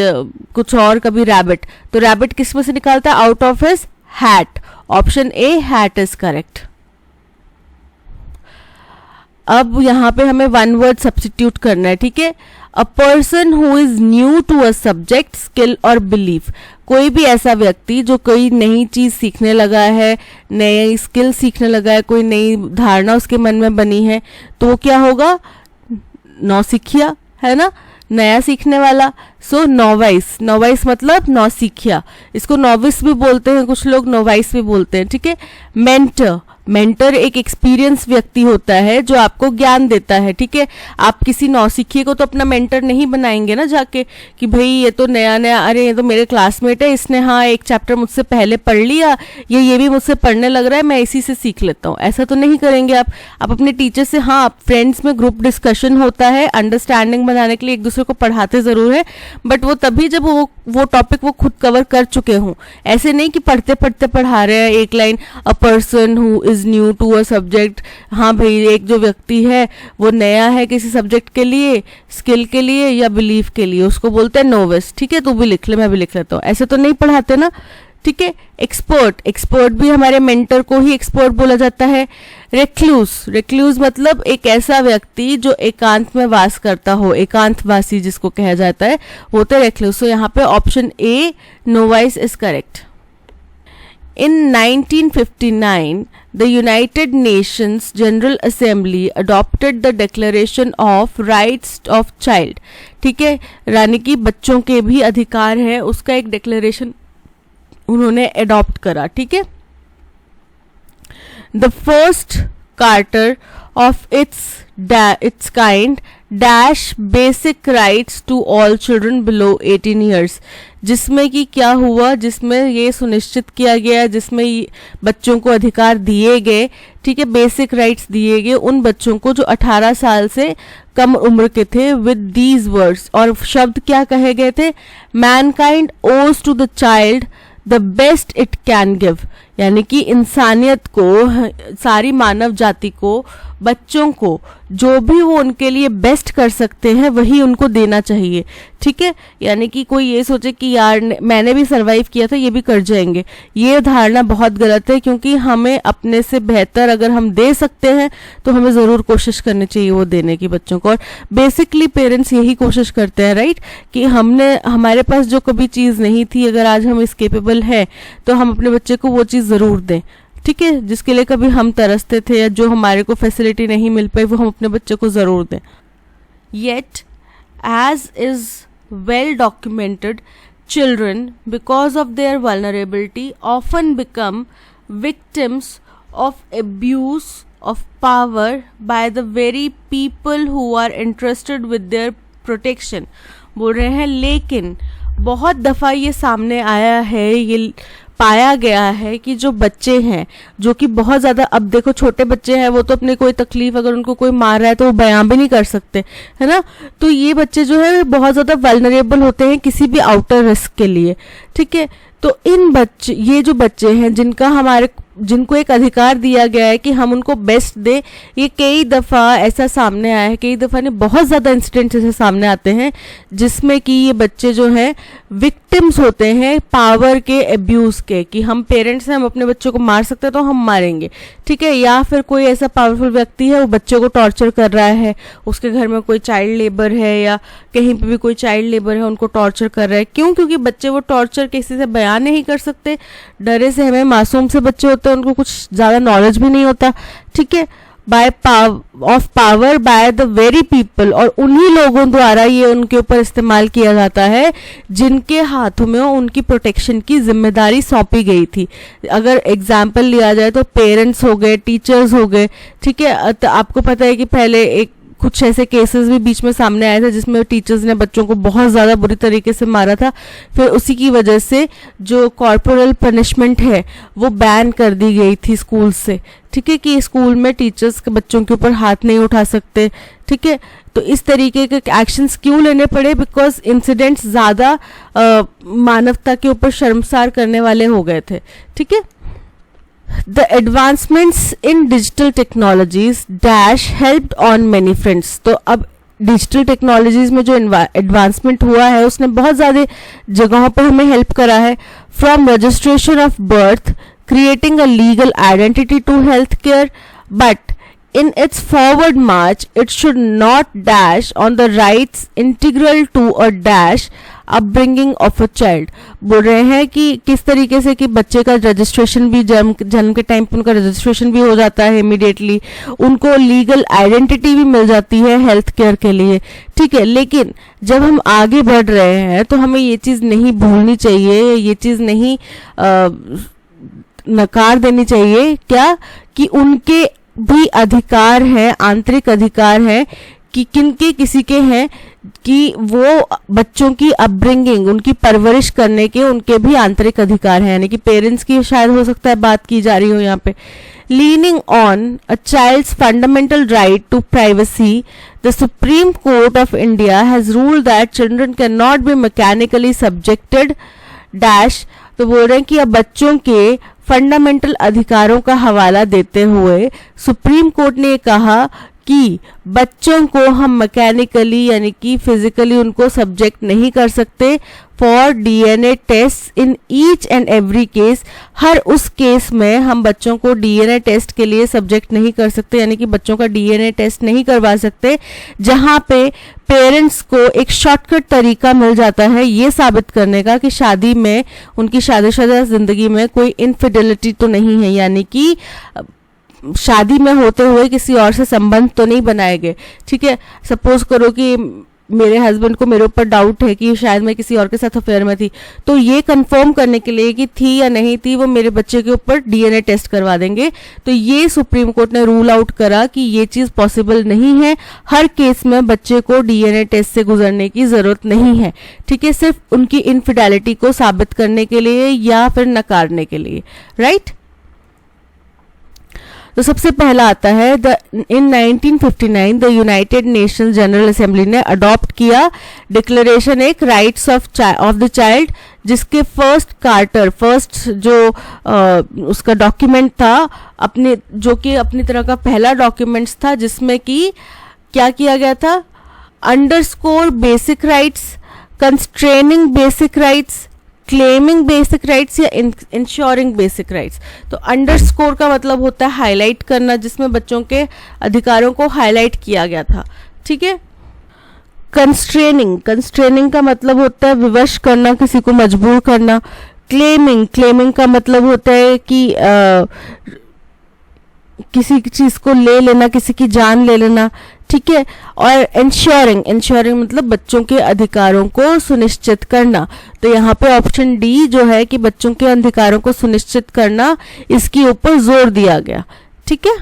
कुछ और, कभी रैबिट। तो रैबिट किस में से निकालता है? Out of his hat, option A hat is correct. अब यहाँ पे हमें वन वर्ड सब्स्टिट्यूट करना है, ठीक है। A person who is new to a subject, skill और बिलीफ, कोई भी ऐसा व्यक्ति जो कोई नई चीज सीखने लगा है, नई स्किल सीखने लगा है, कोई नई धारणा उसके मन में बनी है, तो वो क्या होगा? नौसिखिया, है ना, नया सीखने वाला। सो नोवाइस, नोवाइस मतलब नौसिखिया, इसको नोविस भी बोलते हैं कुछ लोग, नोवाइस भी बोलते हैं, ठीक है। मेंटर, मेंटर एक एक्सपीरियंस व्यक्ति होता है जो आपको ज्ञान देता है, ठीक है। आप किसी नौसिखिए को तो अपना मेंटर नहीं बनाएंगे ना जाके कि भाई ये तो नया नया, अरे ये तो मेरे क्लासमेट है, इसने हाँ एक चैप्टर मुझसे पहले पढ़ लिया, ये भी मुझसे पढ़ने लग रहा है, मैं इसी से सीख लेता हूँ, ऐसा तो नहीं करेंगे आप। अपने टीचर से, हाँ फ्रेंड्स में ग्रुप डिस्कशन होता है, अंडरस्टैंडिंग बनाने के लिए एक दूसरे को पढ़ाते जरूर है, बट वो तभी जब वो टॉपिक वो खुद कवर कर चुके हों, ऐसे नहीं कि पढ़ते पढ़ते पढ़ा रहे हैं एक line. A person who is new to a subject, हाँ भाई एक जो व्यक्ति है वो नया है किसी सब्जेक्ट के लिए, स्किल के लिए या बिलीफ के लिए, उसको बोलते हैं नोविस, ठीक है। तू भी लिख ले, मैं भी लिख लेता हूँ, ऐसे तो नहीं पढ़ाते ना, ठीक है। एक्सपर्ट, एक्सपर्ट भी हमारे मेंटर को ही एक्सपर्ट बोला जाता है। रेक्लूस, रेक्लूस मतलब एक ऐसा व्यक्ति जो एकांत में वास करता हो, एकांतवासी जिसको कहा जाता है, वो तो रेक्लूस। तो यहाँ पे option A novice is correct. In 1959, the United Nations General Assembly adopted the Declaration of Rights of Child. ठीक है, यानी कि बच्चों के भी अधिकार है, उसका एक डिक्लेरेशन उन्होंने अडॉप्ट करा. ठीक है. The first charter of its kind dash basic rights to all children below 18 years, जिसमें कि क्या हुआ, जिसमें ये सुनिश्चित किया गया, जिसमें बच्चों को अधिकार दिए गए. ठीक है, बेसिक राइट्स दिए गए उन बच्चों को जो 18 साल से कम उम्र के थे, विद दीज वर्ड्स, और शब्द क्या कहे गए थे, mankind owes to the child the best it can give, यानी कि इंसानियत को, सारी मानव जाति को, बच्चों को जो भी वो उनके लिए बेस्ट कर सकते हैं वही उनको देना चाहिए. ठीक है, यानी कि कोई ये सोचे कि यार मैंने भी सरवाइव किया था, ये भी कर जाएंगे, ये धारणा बहुत गलत है. क्योंकि हमें अपने से बेहतर अगर हम दे सकते हैं तो हमें ज़रूर कोशिश करनी चाहिए वो देने की बच्चों को. और बेसिकली पेरेंट्स यही कोशिश करते हैं, राइट, कि हमारे पास जो कभी चीज़ नहीं थी, अगर आज हम इस केपेबल हैं तो हम अपने बच्चे को वो चीज़ ज़रूर दें. ठीक है, जिसके लिए कभी हम तरसते थे या जो हमारे को फैसिलिटी नहीं मिल पाई वो हम अपने बच्चे को ज़रूर दें. Yet as is well documented, children, because of their vulnerability, often become victims of abuse of power by the very people who are interested with their protection. बोल रहे हैं, लेकिन बहुत दफ़ा ये सामने आया है, ये पाया गया है कि जो बच्चे हैं जो कि बहुत ज़्यादा, अब देखो छोटे बच्चे हैं वो तो अपनी कोई तकलीफ, अगर उनको कोई मार रहा है तो वो बयां भी नहीं कर सकते, है ना. तो ये बच्चे जो है बहुत ज़्यादा वल्नरेबल होते हैं किसी भी आउटर रिस्क के लिए. ठीक है, तो ये जो बच्चे हैं जिनको एक अधिकार दिया गया है कि हम उनको बेस्ट दें, ये कई दफ़ा ऐसा सामने आया है, कई दफ़ा नहीं, बहुत ज़्यादा इंसिडेंट्स ऐसे सामने आते हैं जिसमें कि ये बच्चे जो हैं विक्टिम्स होते हैं पावर के एब्यूज़ के, कि हम पेरेंट्स हैं, हम अपने बच्चों को मार सकते हैं तो हम मारेंगे. ठीक है, या फिर कोई ऐसा पावरफुल व्यक्ति है वो बच्चों को टॉर्चर कर रहा है, उसके घर में कोई चाइल्ड लेबर है या कहीं पे भी कोई चाइल्ड लेबर है, उनको टॉर्चर कर रहा है. क्यों? क्योंकि बच्चे वो टॉर्चर किसी से बयान नहीं कर सकते, डरे से हमें, मासूम से बच्चे होते हैं, उनको कुछ ज़्यादा नॉलेज भी नहीं होता. ठीक है, by of power by the very people, और उन्हीं लोगों द्वारा ये उनके ऊपर इस्तेमाल किया जाता है जिनके हाथों में उनकी प्रोटेक्शन की जिम्मेदारी सौंपी गई थी. अगर एग्जाम्पल लिया जाए तो पेरेंट्स हो गए, टीचर्स हो गए. ठीक है, तो आपको पता है कि पहले कुछ ऐसे केसेस भी बीच में सामने आए थे जिसमें टीचर्स ने बच्चों को बहुत ज़्यादा बुरी तरीके से मारा था. फिर उसी की वजह से जो कॉर्पोरल पनिशमेंट है वो बैन कर दी गई थी स्कूल से. ठीक है, कि स्कूल में टीचर्स के बच्चों के ऊपर हाथ नहीं उठा सकते. ठीक है, तो इस तरीके के एक्शंस क्यों लेने पड़े? बिकॉज इंसिडेंट्स ज़्यादा मानवता के ऊपर शर्मसार करने वाले हो गए थे. ठीक है, The advancements in digital technologies dash helped on many fronts. तो अब डिजिटल टेक्नोलॉजीज में जो एडवांसमेंट हुआ है उसने बहुत ज़्यादा जगहों पर हमें हेल्प करा है. From registration of birth, creating a legal identity to healthcare, but in its forward march, it should not dash on the rights integral to a dash upbringing of a child. बोल रहे हैं कि किस तरीके से कि बच्चे का रजिस्ट्रेशन भी जन्म के टाइम पे उनका रजिस्ट्रेशन भी हो जाता है इमीडिएटली, उनको लीगल आइडेंटिटी भी मिल जाती है हेल्थ केयर के लिए. ठीक है, लेकिन जब हम आगे बढ़ रहे हैं तो हमें ये चीज़ नहीं भूलनी चाहिए, ये चीज़ नहीं नकार देनी चाहिए, क्या कि उनके भी अधिकार है, आंतरिक अधिकार है कि किसी के हैं कि वो बच्चों की अपब्रिंगिंग, उनकी परवरिश करने के उनके भी आंतरिक अधिकार हैं. यानी कि पेरेंट्स की शायद हो सकता है बात की जा रही हो यहाँ पे. Leaning on a child's fundamental right to privacy, the Supreme Court of India has ruled that children can not be mechanically subjected dash. तो बोल रहे हैं कि अब बच्चों के फंडामेंटल अधिकारों का हवाला देते हुए सुप्रीम कोर्ट ने कहा कि बच्चों को हम मैकेनिकली यानी कि फिजिकली उनको सब्जेक्ट नहीं कर सकते for DNA test in each and every case. हर उस केस में हम बच्चों को डीएनए टेस्ट के लिए सब्जेक्ट नहीं कर सकते, यानी कि बच्चों का डीएनए टेस्ट नहीं करवा सकते जहां पे पेरेंट्स को एक शॉर्टकट तरीका मिल जाता है ये साबित करने का कि शादी में, उनकी शादीशुदा जिंदगी में कोई इनफिडेलिटी तो नहीं है, यानी कि शादी में होते हुए किसी और से संबंध तो नहीं बनाए गए। ठीक है, सपोज करो कि मेरे हस्बैंड को मेरे ऊपर डाउट है कि शायद मैं किसी और के साथ अफेयर में थी, तो ये कंफर्म करने के लिए कि थी या नहीं थी वो मेरे बच्चे के ऊपर डीएनए टेस्ट करवा देंगे। तो ये सुप्रीम कोर्ट ने रूल आउट करा कि ये चीज़ पॉसिबल नहीं है। हर केस में बच्चे को डीएनए टेस्ट से गुजरने की ज़रूरत नहीं है। ठीक है, सिर्फ उनकी इनफिडेलिटी को साबित करने के लिए या फिर नकारने के लिए। राइट, तो सबसे पहला आता है इन 1959 the United Nations general assembly ने अडॉप्ट किया डिक्लेरेशन एक राइट्स ऑफ द चाइल्ड, जिसके फर्स्ट जो उसका डॉक्यूमेंट था अपने, जो कि अपनी तरह का पहला डॉक्यूमेंट्स था जिसमें कि क्या किया गया था, underscore basic rights, constraining basic rights, claiming basic rights या इंश्योरिंग बेसिक राइट्स। तो अंडरस्कोर का मतलब होता है हाईलाइट करना, जिसमें बच्चों के अधिकारों को हाईलाइट किया गया था। ठीक है, कंस्ट्रेनिंग का मतलब होता है विवश करना, किसी को मजबूर करना। क्लेमिंग का मतलब होता है कि किसी चीज को ले लेना, किसी की जान ले लेना। ठीक है, और इंश्योरिंग मतलब बच्चों के अधिकारों को सुनिश्चित करना। तो यहाँ पे ऑप्शन डी जो है कि बच्चों के अधिकारों को सुनिश्चित करना, इसके ऊपर जोर दिया गया। ठीक है,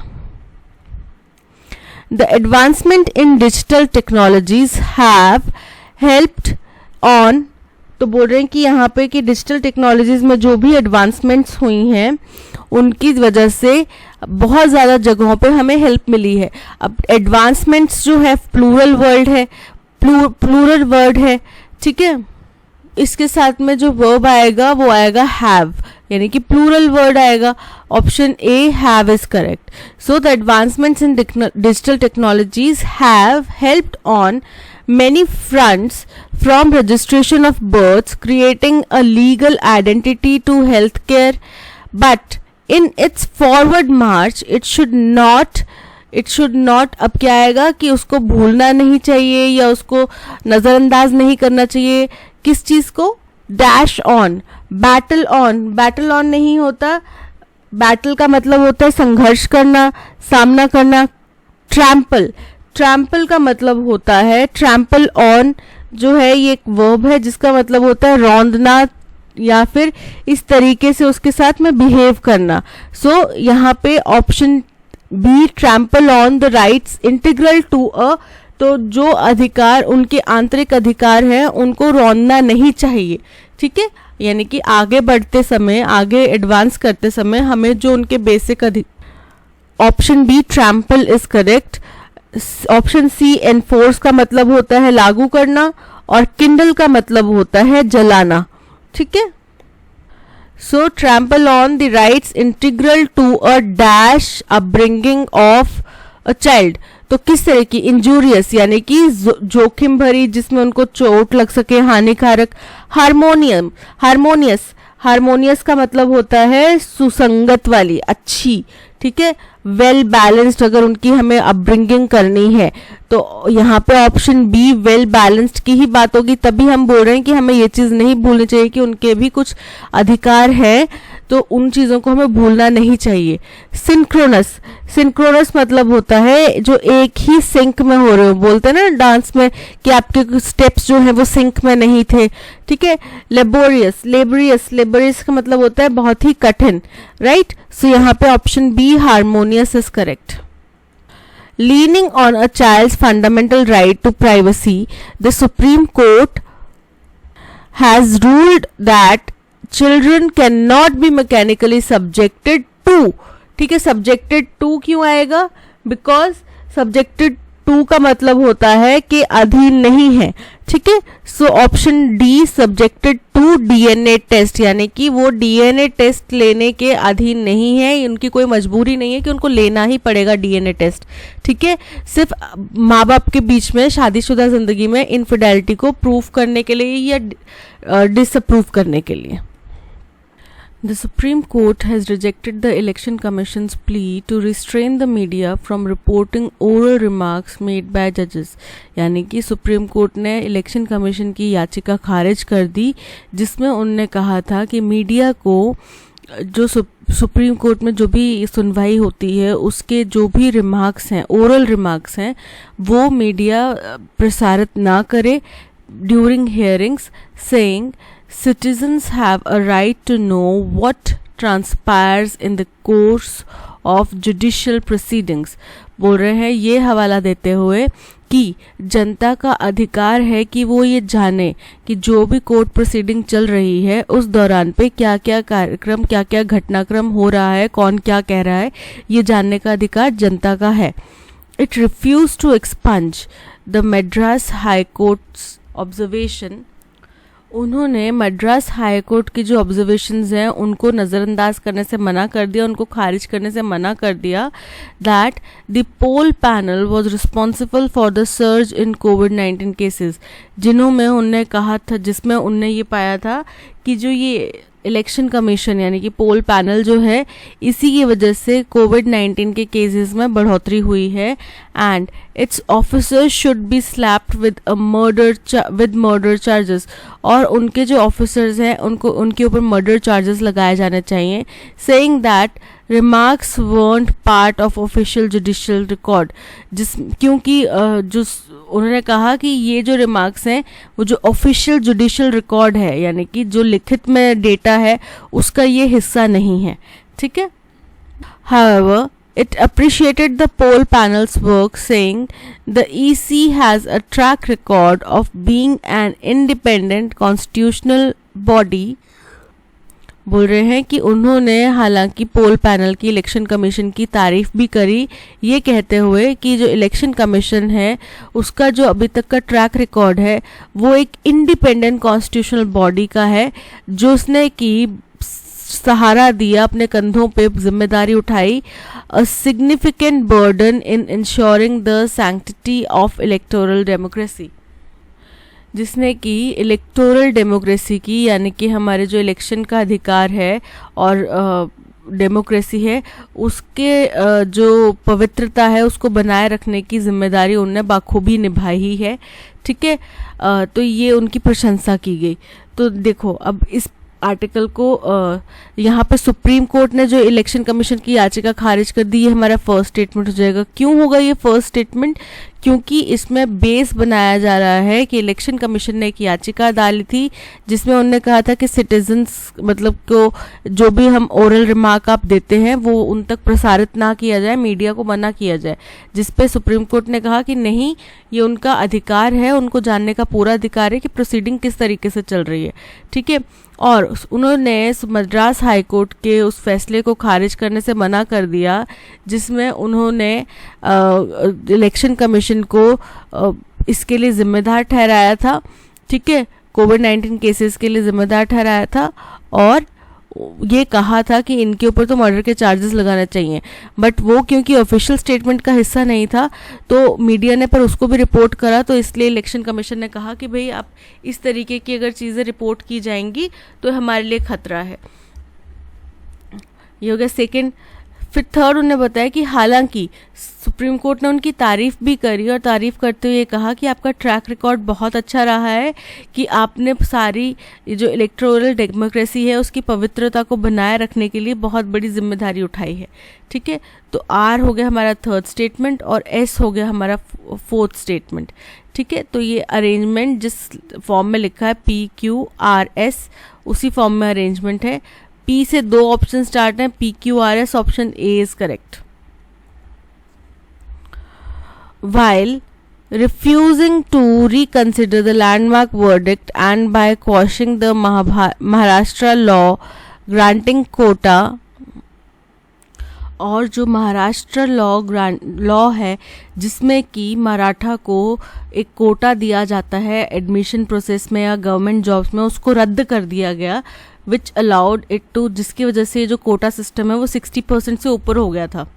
the advancement in digital technologies have helped on, तो बोल रहे हैं कि यहाँ पे कि डिजिटल टेक्नोलॉजीज में जो भी एडवांसमेंट्स हुई हैं उनकी वजह से बहुत ज़्यादा जगहों पे हमें हेल्प मिली है। अब एडवांसमेंट्स जो है प्लूरल वर्ड है। ठीक है, इसके साथ में जो वर्ब आएगा वो आएगा हैव, यानी कि प्लूरल वर्ड आएगा। Option A have is correct. So the advancements in digital technologies have helped on many fronts, from registration of births, creating a legal identity to healthcare, but in its forward march it should not अब क्या आएगा कि उसको भूलना नहीं चाहिए या उसको नज़रअंदाज नहीं करना चाहिए। किस चीज़ को? डैश ऑन, बैटल ऑन नहीं होता। बैटल का मतलब होता है संघर्ष करना, सामना करना। ट्रैम्पल का मतलब होता है, ट्रैम्पल ऑन जो है ये एक वर्ब है जिसका मतलब होता है रौंदना या फिर इस तरीके से उसके साथ में बिहेव करना। सो यहाँ पे option B trample on the rights integral to a, तो जो अधिकार उनके आंतरिक अधिकार हैं उनको रौंदना नहीं चाहिए। ठीक है, यानी कि आगे बढ़ते समय, आगे एडवांस करते समय हमें जो उनके basic option B trample is correct. Option C enforce का मतलब होता है लागू करना और किंडल का मतलब होता है जलाना। ठीक है, so trample on the rights integral to a dash upbringing of a child, तो किस तरह की? इंजूरियस यानी कि जोखिम भरी, जिसमें उनको चोट लग सके, हानिकारक। हारमोनियस का मतलब होता है सुसंगत वाली, अच्छी। ठीक है, वेल बैलेंस्ड, अगर उनकी हमें अपब्रिंगिंग करनी है तो यहाँ पे ऑप्शन बी वेल बैलेंस्ड की ही बात होगी। तभी हम बोल रहे हैं कि हमें ये चीज़ नहीं भूलनी चाहिए कि उनके भी कुछ अधिकार हैं, तो उन चीज़ों को हमें भूलना नहीं चाहिए। सिंक्रोनस मतलब होता है जो एक ही सिंक में हो रहे हो, बोलते हैं ना डांस में कि आपके स्टेप्स जो हैं वो सिंक में नहीं थे। ठीक है, लेबोरियस का मतलब होता है बहुत ही कठिन। राइट, सो यहाँ पे option B harmonious is correct. Leaning on a child's fundamental right to privacy, the Supreme Court has ruled that children cannot be mechanically subjected to। ठीक है, subjected to क्यों आएगा? Because subjected टू का मतलब होता है कि अधीन नहीं है। ठीक है। So option D subjected to DNA test, यानी कि वो डीएनए टेस्ट लेने के अधीन नहीं है, उनकी कोई मजबूरी नहीं है कि उनको लेना ही पड़ेगा डीएनए टेस्ट। ठीक है, सिर्फ माँ बाप के बीच में शादीशुदा जिंदगी में इनफिडेलिटी को प्रूव करने के लिए या डिसअप्रूव करने के लिए। The Supreme Court has rejected the Election Commission's plea to restrain the media from reporting oral remarks made by judges। यानी कि सुप्रीम कोर्ट ने इलेक्शन कमीशन की याचिका खारिज कर दी, जिसमें उनने कहा था कि मीडिया को जो सुप्रीम कोर्ट में जो भी सुनवाई होती है उसके जो भी रिमार्क्स हैं, ओरल रिमार्क्स हैं, वो मीडिया प्रसारित ना करे during hearings, saying citizens have a right to know what transpires in the course of judicial proceedings। बोल रहे हैं ये हवाला देते हुए कि जनता का अधिकार है कि वो ये जाने कि जो भी कोर्ट प्रोसीडिंग चल रही है उस दौरान पे क्या क्या कार्यक्रम, क्या क्या घटनाक्रम हो रहा है, कौन क्या कह रहा है, ये जानने का अधिकार जनता का है। It refused to expunge the Madras High Court's observation। उन्होंने मद्रास हाई कोर्ट की जो ऑब्जर्वेशंस हैं उनको नज़रअंदाज करने से मना कर दिया, उनको खारिज करने से मना कर दिया। That the poll panel was responsible for the surge in कोविड-19 केसेस, जिन्होंने उनने कहा था, जिसमें उनने ये पाया था कि जो ये इलेक्शन कमीशन यानी कि पोल पैनल जो है, इसी की वजह से कोविड-19 के केसेस में बढ़ोतरी हुई है। And it's officers should be slapped with murder charges, और उनके जो ऑफिसर्स हैं उनको उनके ऊपर मर्डर चार्जेस लगाए जाने चाहिए। Saying that remarks weren't part of official judicial record, क्योंकि जो उन्होंने कहा कि ये जो रिमार्क्स हैं वो जो ऑफिशियल जुडिशियल रिकॉर्ड है, यानी कि जो लिखित में डेटा है उसका ये हिस्सा नहीं है। ठीक है। However, it appreciated the poll panel's work, saying the EC has a track record of being an independent constitutional body। बोल रहे हैं कि उन्होंने हालांकि पोल पैनल की इलेक्शन कमीशन की तारीफ भी करी, ये कहते हुए कि जो इलेक्शन कमीशन है उसका जो अभी तक का ट्रैक रिकॉर्ड है वो एक इंडिपेंडेंट कॉन्स्टिट्यूशनल बॉडी का है, जो उसने की सहारा दिया, अपने कंधों पे जिम्मेदारी उठाई, a significant burden in ensuring the sanctity of electoral democracy, जिसने कि इलेक्टोरल डेमोक्रेसी की, यानी कि हमारे जो इलेक्शन का अधिकार है और डेमोक्रेसी है उसके जो पवित्रता है उसको बनाए रखने की जिम्मेदारी उनने बाखूबी निभाई ही है। ठीक है, तो ये उनकी प्रशंसा की गई। तो देखो अब इस आर्टिकल को यहाँ पे सुप्रीम कोर्ट ने जो इलेक्शन कमीशन की याचिका खारिज कर दी, ये हमारा फर्स्ट स्टेटमेंट हो जाएगा। क्यों होगा ये फर्स्ट स्टेटमेंट? क्योंकि इसमें बेस बनाया जा रहा है कि इलेक्शन कमीशन ने एक याचिका डाली थी जिसमें उन्होंने कहा था कि सिटीजन्स मतलब को जो भी हम ओरल रिमार्क आप देते हैं वो उन तक प्रसारित ना किया जाए, मीडिया को मना किया जाए, जिस पे सुप्रीम कोर्ट ने कहा कि नहीं, ये उनका अधिकार है, उनको जानने का पूरा अधिकार है कि प्रोसीडिंग किस तरीके से चल रही है। ठीक है, और उन्होंने मद्रास हाई कोर्ट के उस फैसले को खारिज करने से मना कर दिया जिसमें उन्होंने इलेक्शन कमीशन को इसके लिए जिम्मेदार ठहराया था। ठीक है, कोविड-19 केसेस के लिए जिम्मेदार ठहराया था और ये कहा था कि इनके ऊपर तो मर्डर के चार्जेस लगाने चाहिए, बट वो क्योंकि ऑफिशियल स्टेटमेंट का हिस्सा नहीं था तो मीडिया ने पर उसको भी रिपोर्ट करा, तो इसलिए इलेक्शन कमीशन ने कहा कि भाई आप इस तरीके की अगर चीज़ें रिपोर्ट की जाएंगी तो हमारे लिए खतरा है। ये हो गया सेकेंड। फिर थर्ड उन्होंने बताया कि हालांकि सुप्रीम कोर्ट ने उनकी तारीफ भी करी और तारीफ करते हुए कहा कि आपका ट्रैक रिकॉर्ड बहुत अच्छा रहा है, कि आपने सारी जो इलेक्टोरल डेमोक्रेसी है उसकी पवित्रता को बनाए रखने के लिए बहुत बड़ी जिम्मेदारी उठाई है। ठीक है, तो आर हो गया हमारा थर्ड स्टेटमेंट और एस हो गया हमारा फोर्थ स्टेटमेंट। ठीक है, तो ये अरेंजमेंट जिस फॉर्म में लिखा है PQRS उसी फॉर्म में अरेंजमेंट है। पी से दो ऑप्शन स्टार्ट हैं, PQRS, option A is correct. While refusing to reconsider the landmark verdict and by quashing the Maharashtra law granting quota और जो महाराष्ट्र लॉ है जिसमें कि मराठा को एक कोटा दिया जाता है एडमिशन प्रोसेस में या गवर्नमेंट जॉब्स में, उसको रद्द कर दिया गया, विच अलाउड इट टू, जिसकी वजह से जो कोटा सिस्टम है वो 60% से ऊपर हो गया था,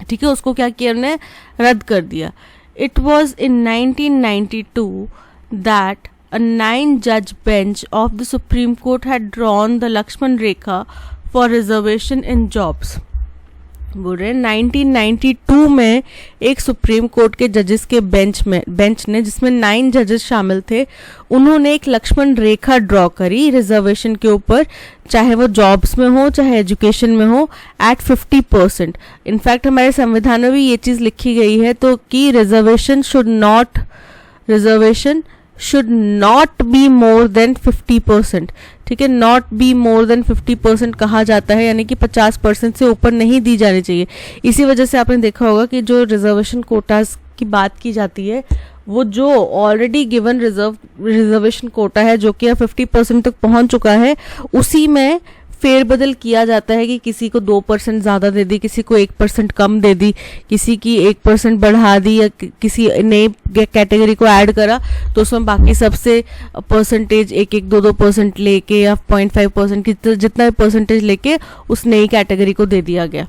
ठीक है, उसको क्या किया उन्होंने, रद्द कर दिया. It was in 1992 that a 9-judge bench of the Supreme Court had drawn the Lakshman Rekha for reservation in jobs. बोल रहे 1992 में एक सुप्रीम कोर्ट के जजेस के बेंच ने जिसमें 9 जजेस शामिल थे, उन्होंने एक लक्ष्मण रेखा ड्रॉ करी रिजर्वेशन के ऊपर, चाहे वो जॉब्स में हो चाहे एजुकेशन में हो, एट 50%. इनफैक्ट हमारे संविधान में भी ये चीज़ लिखी गई है तो कि reservation should not be more than 50%. ठीक है, नॉट बी मोर देन 50% कहा जाता है, यानी कि 50% से ऊपर नहीं दी जानी चाहिए. इसी वजह से आपने देखा होगा कि जो रिजर्वेशन कोटास की बात की जाती है वो जो ऑलरेडी गिवन रिजर्वेशन कोटा है जो कि 50% तक पहुंच चुका है, उसी में फेरबदल किया जाता है कि किसी को 2% ज़्यादा दे दी, किसी को 1% कम दे दी, किसी की 1% बढ़ा दी या किसी नई कैटेगरी को ऐड करा तो उसमें बाकी सबसे परसेंटेज 1-2% लेके या 0.5% जितना भी परसेंटेज लेके उस नई कैटेगरी को दे दिया गया.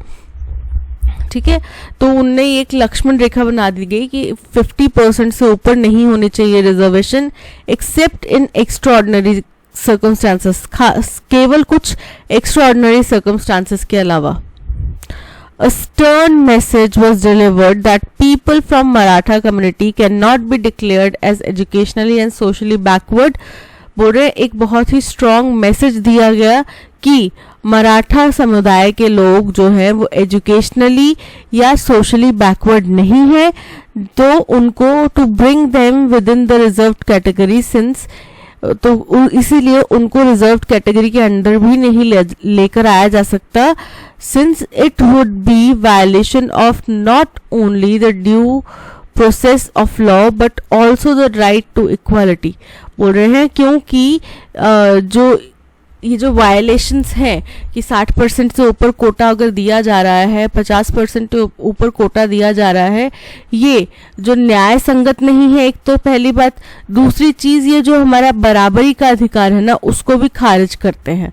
ठीक है, तो उनने एक लक्ष्मण रेखा बना दी गई कि 50% से ऊपर नहीं होनी चाहिए रिजर्वेशन एक्सेप्ट इन एक्स्ट्राऑर्डिनरी सर्कमस्टांसेस, केवल कुछ एक्स्ट्राऑर्डिनरी सर्कमस्टांसेस के अलावा. A stern message was delivered that people from Maratha community cannot be declared as educationally and socially backward. बोल रहे एक बहुत ही स्ट्रॉन्ग मैसेज दिया गया कि मराठा समुदाय के लोग जो हैं वो एजुकेशनली या सोशली बैकवर्ड नहीं है, तो उनको to bring them within the reserved category since, तो इसीलिए उनको रिजर्व कैटेगरी के अंदर भी नहीं लेकर आया जा सकता, since it would be violation of not only the due process of law but also the right to equality. बोल रहे हैं क्योंकि ये जो वायलेशंस हैं कि 60% से ऊपर कोटा अगर दिया जा रहा है, 50% से ऊपर कोटा दिया जा रहा है, ये जो न्याय संगत नहीं है एक तो पहली बात, दूसरी चीज़ ये जो हमारा बराबरी का अधिकार है ना उसको भी खारिज करते हैं.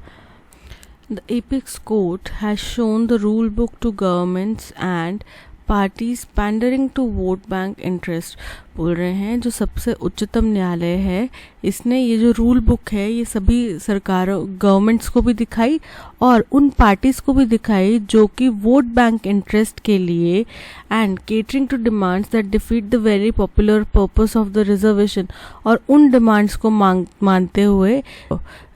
The apex court has shown the rule book to governments and parties pandering to vote bank interest. बोल रहे हैं जो सबसे उच्चतम न्यायालय है इसने ये जो रूल बुक है ये सभी सरकारों गवर्नमेंट्स को भी दिखाई और उन पार्टीज को भी दिखाई जो कि वोट बैंक इंटरेस्ट के लिए and catering to demands that defeat the very popular purpose of the reservation, और उन डिमांड्स को मानते हुए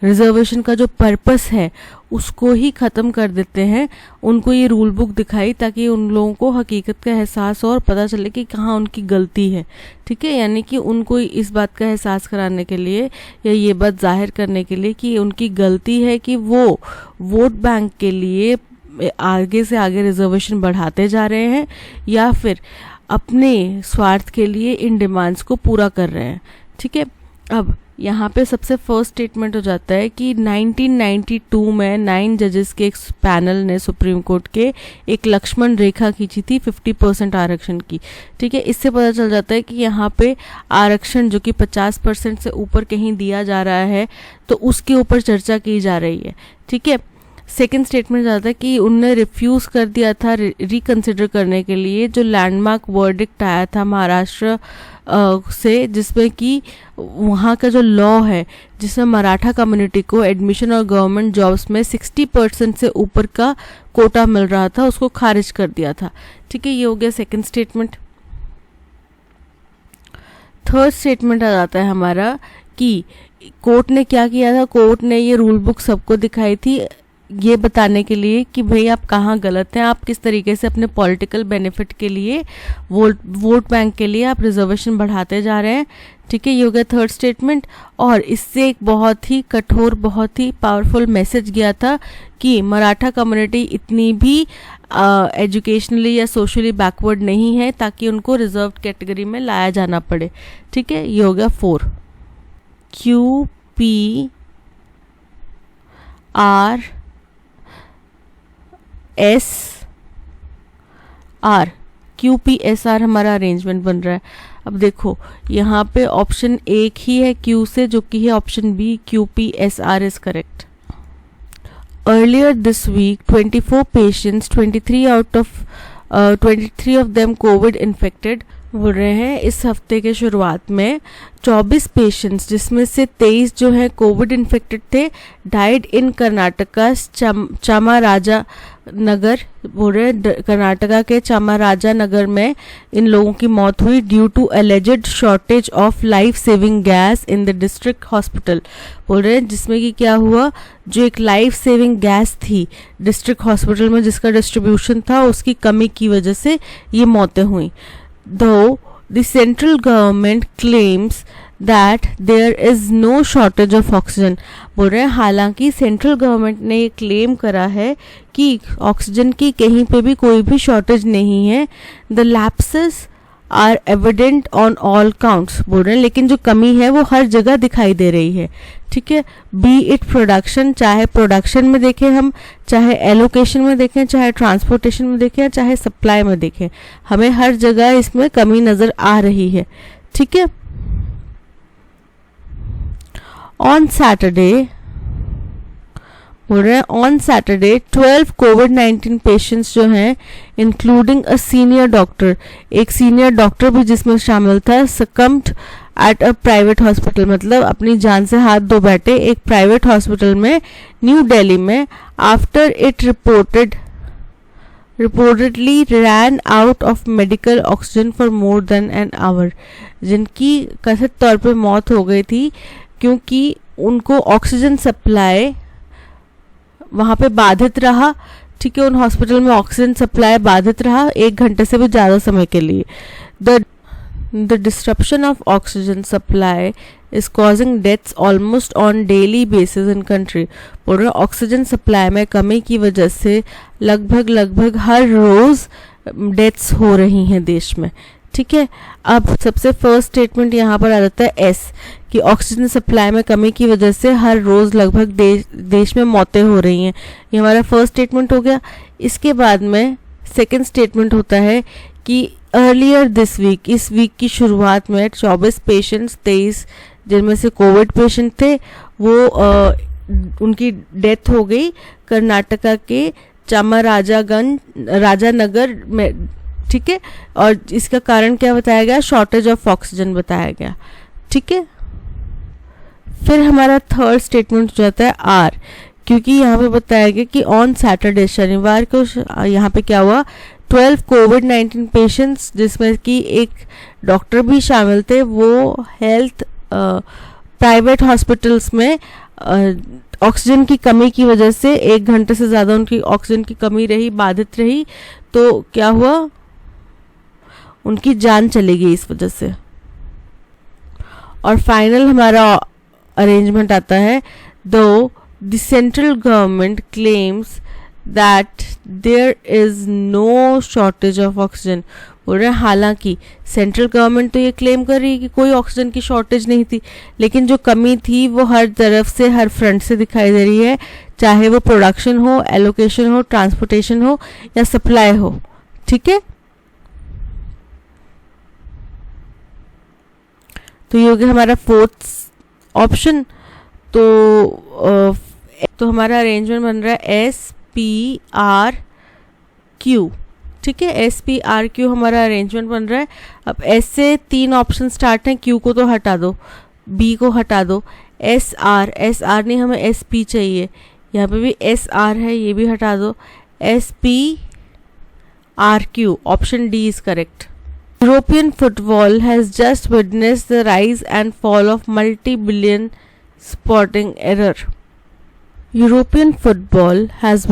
रिजर्वेशन का जो पर्पस है उसको ही ख़त्म कर देते हैं. उनको ये रूल बुक दिखाई ताकि उन लोगों को हकीकत का एहसास हो और पता चले कि कहाँ उनकी गलती है. ठीक है, यानी कि उनको इस बात का एहसास कराने के लिए या ये बात जाहिर करने के लिए कि उनकी गलती है कि वो वोट बैंक के लिए आगे से आगे रिजर्वेशन बढ़ाते जा रहे हैं या फिर अपने स्वार्थ के लिए इन डिमांड्स को पूरा कर रहे हैं. ठीक है, अब यहाँ पे सबसे फर्स्ट स्टेटमेंट हो जाता है कि 1992 में 9 जजेस के एक पैनल ने सुप्रीम कोर्ट के एक लक्ष्मण रेखा खींची थी 50% आरक्षण की. ठीक है, इससे पता चल जाता है कि यहाँ पे आरक्षण जो कि 50% से ऊपर कहीं दिया जा रहा है तो उसके ऊपर चर्चा की जा रही है. ठीक है, सेकेंड स्टेटमेंट जाता है कि उनने रिफ्यूज़ कर दिया था रिकंसिडर करने के लिए जो लैंडमार्क वर्डिक्ट आया था महाराष्ट्र से, जिसमें कि वहाँ का जो लॉ है जिसमें मराठा कम्युनिटी को एडमिशन और गवर्नमेंट जॉब्स में 60% से ऊपर का कोटा मिल रहा था, उसको खारिज कर दिया था. ठीक है, ये हो गया सेकेंड स्टेटमेंट. थर्ड स्टेटमेंट आ जाता है हमारा कि कोर्ट ने क्या किया था. कोर्ट ने ये रूल बुक सबको दिखाई थी ये बताने के लिए कि भाई आप कहाँ गलत हैं, आप किस तरीके से अपने पॉलिटिकल बेनिफिट के लिए वोट बैंक के लिए आप रिजर्वेशन बढ़ाते जा रहे हैं. ठीक है, ये हो गया थर्ड स्टेटमेंट. और इससे एक बहुत ही कठोर बहुत ही पावरफुल मैसेज गया था कि मराठा कम्युनिटी इतनी भी एजुकेशनली या सोशली बैकवर्ड नहीं है ताकि उनको रिजर्व कैटेगरी में लाया जाना पड़े. ठीक है, ये हो गया 4. QPRS आर, QPSR हमारा अरेंजमेंट बन रहा है। अब देखो यहाँ पे ऑप्शन एक ही है क्यू से, जो कि है option B, QPSR is correct. Earlier this week, 24 patients, 23 of them COVID infected बोल रहे हैं। इस हफ्ते के शुरुआत में 24 पेशेंट्स, जिसमें से 23 जो हैं कोविड इन्फेक्टेड थे, डाइड इन कर्नाटका चामाराजा नगर बोल रहे हैं। कर्नाटका के चामाराजा नगर में इन लोगों की मौत हुई due to alleged shortage of life saving gas in the district hospital बोल रहे हैं। जिसमें कि क्या हुआ, जो एक लाइफ सेविंग गैस थी डिस्ट्रिक्ट हॉस्पिटल में जिसका डिस्ट्रीब्यूशन था, उसकी कमी की वजह से ये मौतें हुई। Though the central government claims that there is no shortage of oxygen बोल रहे हैं, हालांकि सेंट्रल गवर्नमेंट ने ये क्लेम करा है कि ऑक्सीजन की कहीं पे भी कोई भी शॉर्टेज नहीं है। The lapses are evident on all counts बोल रहे हैं, लेकिन जो कमी है वो हर जगह दिखाई दे रही है। ठीक है, बी इट प्रोडक्शन, चाहे प्रोडक्शन में देखें हम, चाहे एलोकेशन में देखें, चाहे ट्रांसपोर्टेशन में देखें, चाहे सप्लाई में देखें, हमें हर जगह इसमें कमी नजर आ रही है। ठीक है, ऑन सैटरडे बोल रहे हैं, ऑन सैटरडे 12 कोविड-19 पेशेंट्स जो हैं, इंक्लूडिंग अ सीनियर डॉक्टर, एक सीनियर डॉक्टर भी जिसमें शामिल था, succumbed at a private hospital, मतलब अपनी जान से हाथ धो बैठे एक प्राइवेट हॉस्पिटल में न्यू दिल्ली में, after it reportedly ran out of medical oxygen for more than an hour, जिनकी कथित तौर पे मौत हो गई थी क्योंकि उनको ऑक्सीजन सप्लाई वहाँ पे बाधित रहा। ठीक है, उन हॉस्पिटल में ऑक्सीजन सप्लाई बाधित रहा 1 घंटे से भी ज़्यादा समय के लिए। The disruption of oxygen supply is causing deaths almost on daily basis in country बोल रहे हैं। ऑक्सीजन सप्लाई में कमी की वजह से लगभग हर रोज़ डेथ्स हो रही हैं देश में। ठीक है, अब सबसे फर्स्ट स्टेटमेंट यहाँ पर आ जाता है एस, कि ऑक्सीजन सप्लाई में कमी की वजह से हर रोज़ लगभग देश में मौतें हो रही हैं। ये हमारा फर्स्ट स्टेटमेंट हो गया। इसके बाद में सेकंड स्टेटमेंट होता है कि अर्लियर दिस वीक, इस वीक की शुरुआत में 24 पेशेंट्स, 23 जिनमें से कोविड पेशेंट थे, वो उनकी डेथ हो गई कर्नाटका के राजानगर में। ठीक है, और इसका कारण क्या बताया गया, शॉर्टेज ऑफ ऑक्सीजन बताया गया। ठीक है, फिर हमारा थर्ड स्टेटमेंट हो जाता है आर, क्योंकि यहाँ पे बताया गया कि ऑन सैटरडे, शनिवार को यहाँ पे क्या हुआ, 12 कोविड-19 पेशेंट्स, जिसमें कि एक डॉक्टर भी शामिल थे, वो हेल्थ प्राइवेट हॉस्पिटल्स में ऑक्सीजन की कमी की वजह से 1 घंटे से ज़्यादा उनकी ऑक्सीजन की कमी रही, बाधित रही, तो क्या हुआ, उनकी जान चली गई इस वजह से। और फाइनल हमारा अरेंजमेंट आता है, though the central government claims that there is no shortage of oxygen बोल रहे हैं। हालांकि सेंट्रल गवर्नमेंट तो ये क्लेम कर रही है कि कोई ऑक्सीजन की शॉर्टेज नहीं थी, लेकिन जो कमी थी वो हर तरफ से, हर फ्रंट से दिखाई दे रही है, चाहे वो प्रोडक्शन हो, एलोकेशन हो, ट्रांसपोर्टेशन हो या सप्लाई हो। ठीक है, तो ये हो गया हमारा फोर्थ ऑप्शन। तो हमारा अरेंजमेंट बन रहा है SPRQ। ठीक है, SPRQ हमारा अरेंजमेंट बन रहा है। अब S से 3 ऑप्शन स्टार्ट हैं, Q को तो हटा दो, B को हटा दो, SR नहीं, हमें SP चाहिए, यहाँ पे भी SR है, ये भी हटा दो, SPRQ, option D is correct. European football has just witnessed the rise and fall of multi-billion sporting error. European football has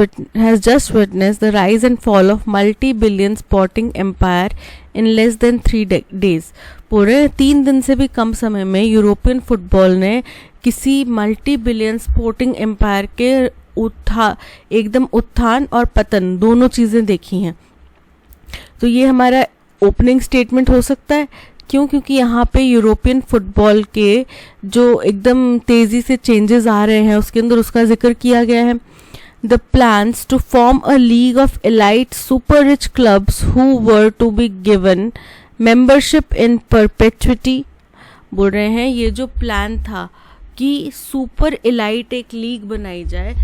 just witnessed the rise and fall of multi-billion sporting empire in less than 3 days. पूरे 3 दिन से भी कम समय में European football ने किसी multi billion sporting empire के एकदम उत्थान और पतन दोनों चीज़ें देखी हैं। तो ये हमारा ओपनिंग स्टेटमेंट हो सकता है। क्यों? क्योंकि यहाँ पे यूरोपियन फुटबॉल के जो एकदम तेज़ी से चेंजेस आ रहे हैं उसके अंदर उसका जिक्र किया गया है। the plans to form a league of elite super rich clubs who were to be given membership in perpetuity. बोल रहे हैं ये जो प्लान था कि सुपर इलाइट एक लीग बनाई जाए,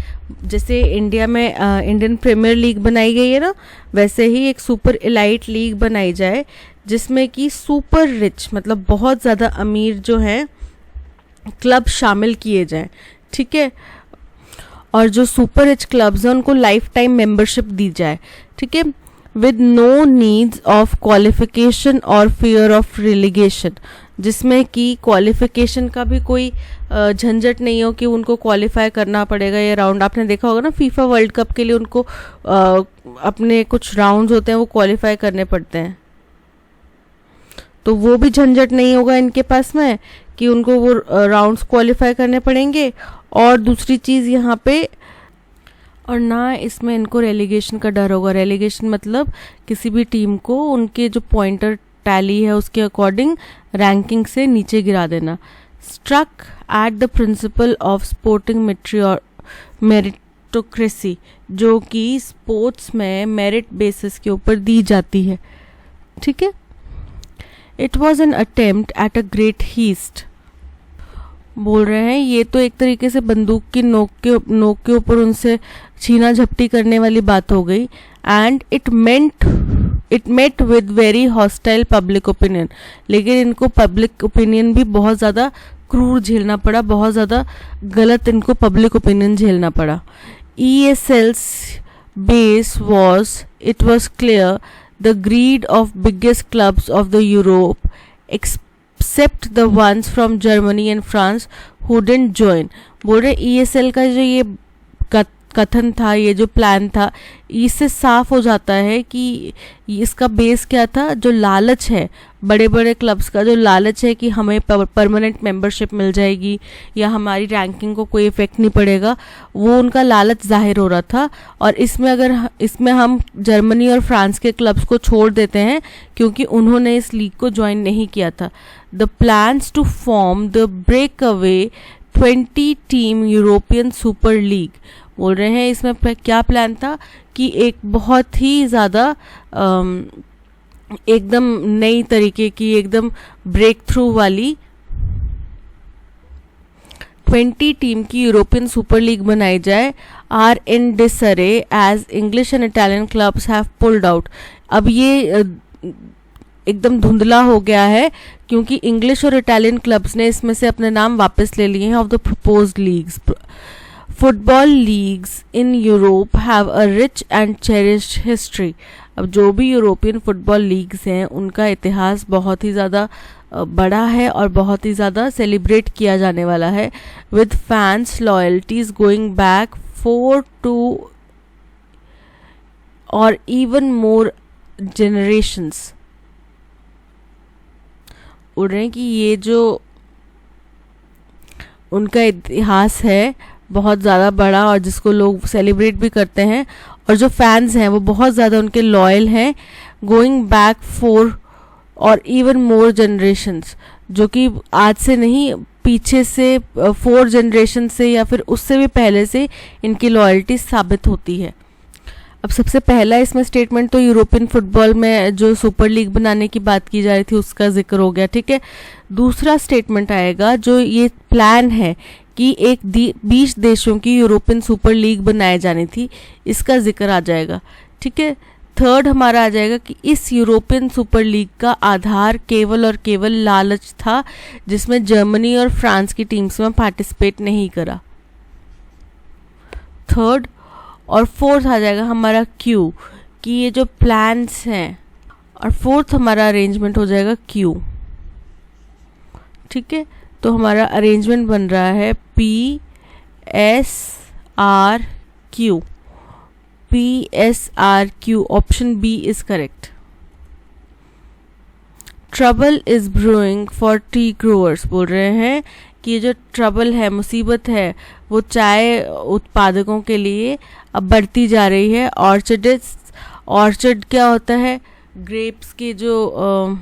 जैसे इंडिया में इंडियन प्रीमियर लीग बनाई गई है ना, वैसे ही एक सुपर इलाइट लीग बनाई जाए जिसमें कि सुपर रिच मतलब बहुत ज़्यादा अमीर जो हैं क्लब शामिल किए जाएं, ठीक है, और जो सुपर रिच क्लब्स हैं उनको लाइफ टाइम मेंबरशिप दी जाए, ठीक है, with no needs of qualification और फियर ऑफ रिलीगेशन, जिसमें कि क्वालिफिकेशन का भी कोई झंझट नहीं हो कि उनको क्वालिफाई करना पड़ेगा ये राउंड। आपने देखा होगा ना फीफा वर्ल्ड कप के लिए उनको अपने कुछ राउंड्स होते हैं वो क्वालिफाई करने पड़ते हैं, तो वो भी झंझट नहीं होगा इनके पास में कि उनको वो राउंड्स क्वालिफाई करने पड़ेंगे। और दूसरी चीज़ यहाँ पे, और ना इसमें इनको रेलीगेशन का डर होगा। रेलीगेशन मतलब किसी भी टीम को उनके जो पॉइंटर टैली है उसके अकॉर्डिंग रैंकिंग से नीचे गिरा देना। Struck at the principle of sporting meritocracy, जो कि स्पोर्ट्स में मेरिट बेसिस के ऊपर दी जाती है, ठीक है। It was an attempt at a great heist, बोल रहे हैं ये तो एक तरीके से बंदूक की नोक के ऊपर उनसे छीना झपटी करने वाली बात हो गई। And it met with very hostile public opinion, लेकिन इनको पब्लिक ओपिनियन भी बहुत ज़्यादा क्रूर झेलना पड़ा, बहुत ज़्यादा गलत इनको पब्लिक ओपिनियन झेलना पड़ा। ESL's base was, it was clear, the greed of biggest clubs of the Europe, except the ones from Germany and France who didn't join. बोल रहे ESL का जो ये कथन था, ये जो प्लान था, इससे साफ हो जाता है कि इसका बेस क्या था, जो लालच है बड़े बड़े क्लब्स का, जो लालच है कि हमें परमानेंट मेंबरशिप मिल जाएगी या हमारी रैंकिंग को कोई इफेक्ट नहीं पड़ेगा, वो उनका लालच जाहिर हो रहा था। और इसमें हम जर्मनी और फ्रांस के क्लब्स को छोड़ देते हैं क्योंकि उन्होंने इस लीग को ज्वाइन नहीं किया था। The plans to form the break away 20 team European super league, बोल रहे हैं इसमें क्या प्लान था कि एक बहुत ही ज़्यादा एकदम नई तरीके की, एकदम ब्रेक थ्रू वाली 20 टीम की यूरोपियन सुपर लीग बनाई जाए। Are in disarray as English and Italian clubs have pulled out. अब ये एकदम धुंधला हो गया है क्योंकि इंग्लिश और इटालियन क्लब्स ने इसमें से अपने नाम वापस ले लिए हैं of the proposed leagues. Football leagues in Europe have a rich and cherished history. अब जो भी यूरोपियन फुटबॉल लीग्स हैं उनका इतिहास बहुत ही ज़्यादा बड़ा है और बहुत ही ज़्यादा सेलिब्रेट किया जाने वाला है, with fans loyalties going back 4 to और इवन मोर जनरेशंस। उड़ रहे हैं कि ये जो उनका इतिहास है बहुत ज़्यादा बड़ा और जिसको लोग सेलिब्रेट भी करते हैं, और जो फैंस हैं वो बहुत ज़्यादा उनके लॉयल हैं, गोइंग बैक 4 और इवन मोर जनरेशंस, जो कि आज से नहीं पीछे से 4 जनरेशन से या फिर उससे भी पहले से इनकी लॉयल्टी साबित होती है। अब सबसे पहला इसमें स्टेटमेंट तो यूरोपियन फुटबॉल में जो सुपर लीग बनाने की बात की जा रही थी उसका जिक्र हो गया, ठीक है। दूसरा स्टेटमेंट आएगा जो ये प्लान है कि एक 20 देशों की यूरोपियन सुपर लीग बनाए जानी थी, इसका जिक्र आ जाएगा, ठीक है। थर्ड हमारा आ जाएगा कि इस यूरोपियन सुपर लीग का आधार केवल और केवल लालच था, जिसमें जर्मनी और फ्रांस की टीम्स में पार्टिसिपेट नहीं करा, थर्ड। और फोर्थ आ जाएगा हमारा क्यू, कि ये जो प्लान्स हैं, और फोर्थ हमारा अरेंजमेंट हो जाएगा क्यू, ठीक है। तो हमारा अरेंजमेंट बन रहा है PSRQ, PSRQ, option B is correct. Trouble is brewing for tea growers, बोल रहे हैं कि ये जो ट्रबल है, मुसीबत है, वो चाय उत्पादकों के लिए अब बढ़ती जा रही है। ऑर्चर्ड क्या होता है, ग्रेप्स के जो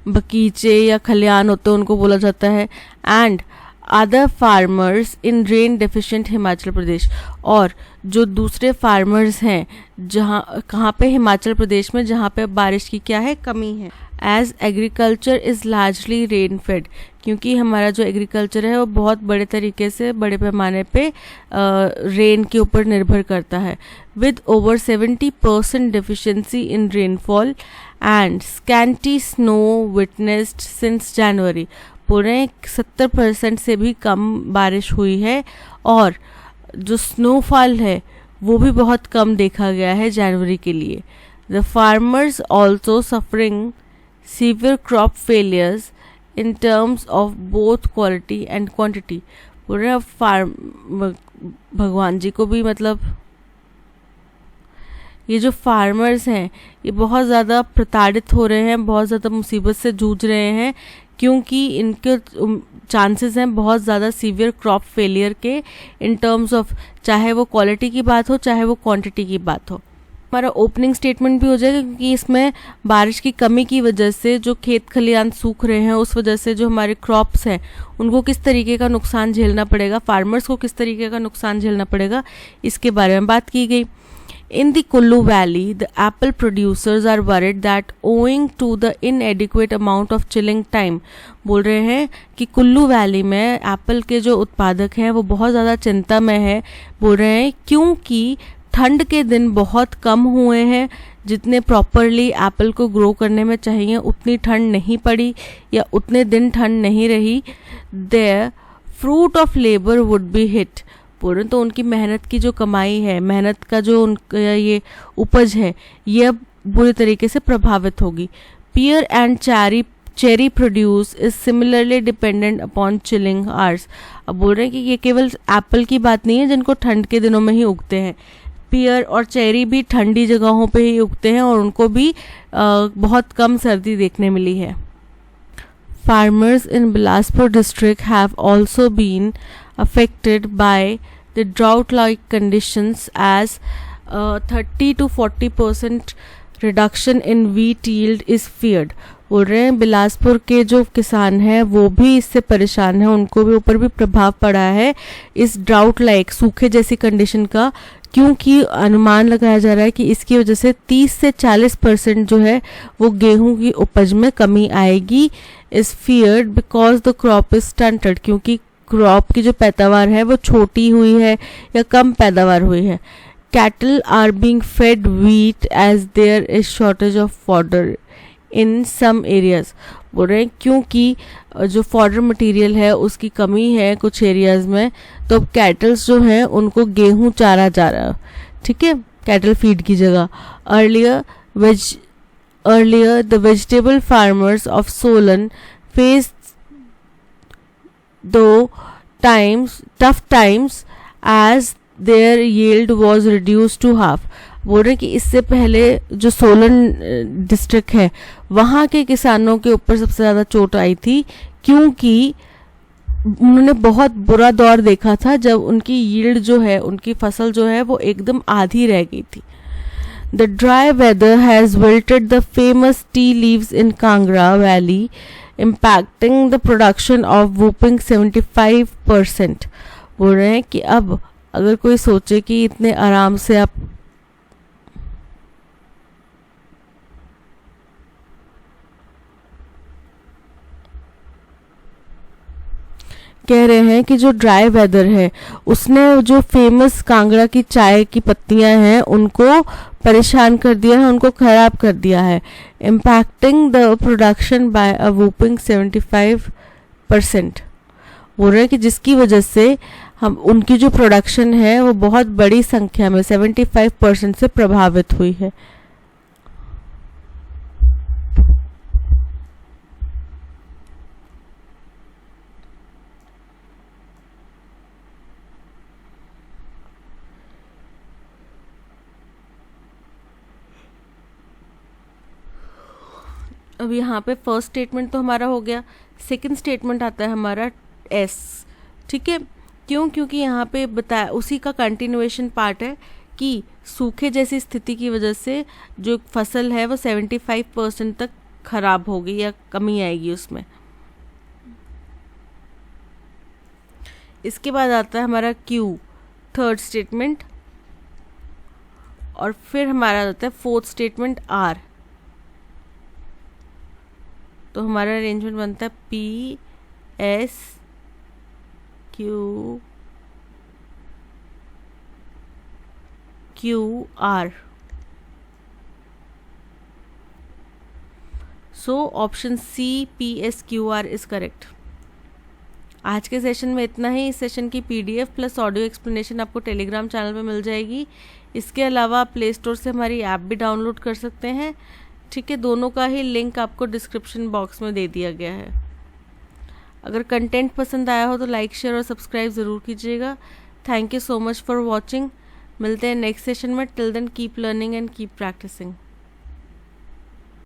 बगीचे या खलियान होते हैं उनको बोला जाता है। And other farmers in rain deficient Himachal Pradesh, और जो दूसरे फार्मर्स हैं जहाँ कहाँ पे हिमाचल प्रदेश में जहाँ पे बारिश की क्या है कमी है। As agriculture is largely rain fed, क्योंकि हमारा जो एग्रीकल्चर है वो बहुत बड़े तरीके से बड़े पैमाने पे रेन के ऊपर निर्भर करता है। With over 70% deficiency in rainfall and scanty snow witnessed since January, पूरे 70% से भी कम बारिश हुई है, और जो स्नोफॉल है वो भी बहुत कम देखा गया है जनवरी के लिए। The farmers also suffering severe crop failures in terms of both quality and quantity. पूरे भगवान जी को भी मतलब ये जो फार्मर्स हैं ये बहुत ज़्यादा प्रताड़ित हो रहे हैं, बहुत ज़्यादा मुसीबत से जूझ रहे हैं, क्योंकि इनके चांसेस हैं बहुत ज़्यादा सीवियर क्रॉप फेलियर के इन टर्म्स ऑफ, चाहे वो क्वालिटी की बात हो चाहे वो क्वांटिटी की बात हो। हमारा ओपनिंग स्टेटमेंट भी हो जाएगा, क्योंकि इसमें बारिश की कमी की वजह से जो खेत खलियान सूख रहे हैं उस वजह से जो हमारे क्रॉप्स हैं उनको किस तरीके का नुकसान झेलना पड़ेगा, फार्मर्स को किस तरीके का नुकसान झेलना पड़ेगा, इसके बारे में बात की गई। In the Kullu Valley, the apple producers are worried that owing to the inadequate amount of chilling time, बोल रहे हैं कि कुल्लू वैली में एप्पल के जो उत्पादक हैं वो बहुत ज़्यादा चिंता में है। बोल रहे हैं क्योंकि ठंड के दिन बहुत कम हुए हैं, जितने प्रॉपरली एप्पल को ग्रो करने में चाहिए उतनी ठंड नहीं पड़ी या उतने दिन ठंड नहीं रही। Their fruit of labour would be hit, पूर्ण तो उनकी मेहनत की जो कमाई है, मेहनत का जो उनका ये उपज है ये अब बुरी तरीके से प्रभावित होगी। Pear and cherry produce is similarly dependent upon chilling hours. अब बोल रहे हैं कि ये केवल एप्पल की बात नहीं है जिनको ठंड के दिनों में ही उगते हैं, पियर और चेरी भी ठंडी जगहों पे ही उगते हैं और उनको भी बहुत कम सर्दी देखने मिली है। Farmers in Bilaspur district have also been affected by the drought-like conditions as 30 to 40% reduction in wheat yield is feared। बोल रहे हैं बिलासपुर के जो किसान हैं वो भी इससे परेशान हैं, उनको भी ऊपर भी प्रभाव पड़ा है इस ड्राउट लाइक सूखे जैसी कंडीशन का, क्योंकि अनुमान लगाया जा रहा है कि इसकी वजह से 30 से 40% जो है वो गेहूं की उपज में कमी आएगी। Is feared because the crop is stunted, क्योंकि क्रॉप की जो पैदावार है वो छोटी हुई है या कम पैदावार हुई है। Cattle are being fed wheat as there is shortage of fodder in some areas. बोल रहे हैं क्योंकि जो फॉडर मटेरियल है उसकी कमी है कुछ एरियाज में, तो अब कैटल्स जो हैं उनको गेहूं चारा जा रहा है, ठीक है, कैटल फीड की जगह। Earlier the vegetable farmers of Solan face two tough times as their yield was reduced to half. बोल रहे कि इससे पहले जो सोलन डिस्ट्रिक्ट है वहाँ के किसानों के ऊपर सबसे ज़्यादा चोट आई थी, क्योंकि उन्होंने बहुत बुरा दौर देखा था जब उनकी यील्ड जो है, उनकी फसल जो है वो एकदम आधी रह गई थी। The dry weather has wilted the famous tea leaves in Kangra valley impacting the production of whooping 75%। बोल रहे हैं कि अब अगर कोई सोचे कि इतने आराम से आप कह रहे हैं कि जो ड्राई वेदर है उसने जो फेमस कांगड़ा की चाय की पत्तियां हैं उनको परेशान कर दिया है, उनको खराब कर दिया है। Impacting the production by a whooping 75%। बोल रहे हैं कि जिसकी वजह से हम उनकी जो प्रोडक्शन है वो बहुत बड़ी संख्या में 75% से प्रभावित हुई है। अब यहाँ पे फर्स्ट स्टेटमेंट तो हमारा हो गया, सेकंड स्टेटमेंट आता है हमारा एस, ठीक है, क्यों, क्योंकि यहाँ पे बताया उसी का कंटिन्यूएशन पार्ट है कि सूखे जैसी स्थिति की वजह से जो फसल है वो 75% तक खराब होगी या कमी आएगी उसमें। इसके बाद आता है हमारा Q, थर्ड स्टेटमेंट, और फिर हमारा होता है फोर्थ स्टेटमेंट R। तो हमारा अरेंजमेंट बनता है P S Q Q R। So option C P S Q R is correct. आज के सेशन में इतना ही। इस सेशन की PDF प्लस ऑडियो एक्सप्लेनेशन आपको टेलीग्राम चैनल पे मिल जाएगी। इसके अलावा आप प्ले स्टोर से हमारी ऐप भी डाउनलोड कर सकते हैं। ठीक है, दोनों का ही लिंक आपको डिस्क्रिप्शन बॉक्स में दे दिया गया है। अगर कंटेंट पसंद आया हो तो लाइक, शेयर और सब्सक्राइब ज़रूर कीजिएगा। Thank you so much for watching. मिलते हैं नेक्स्ट सेशन में। Till then keep learning and keep practising.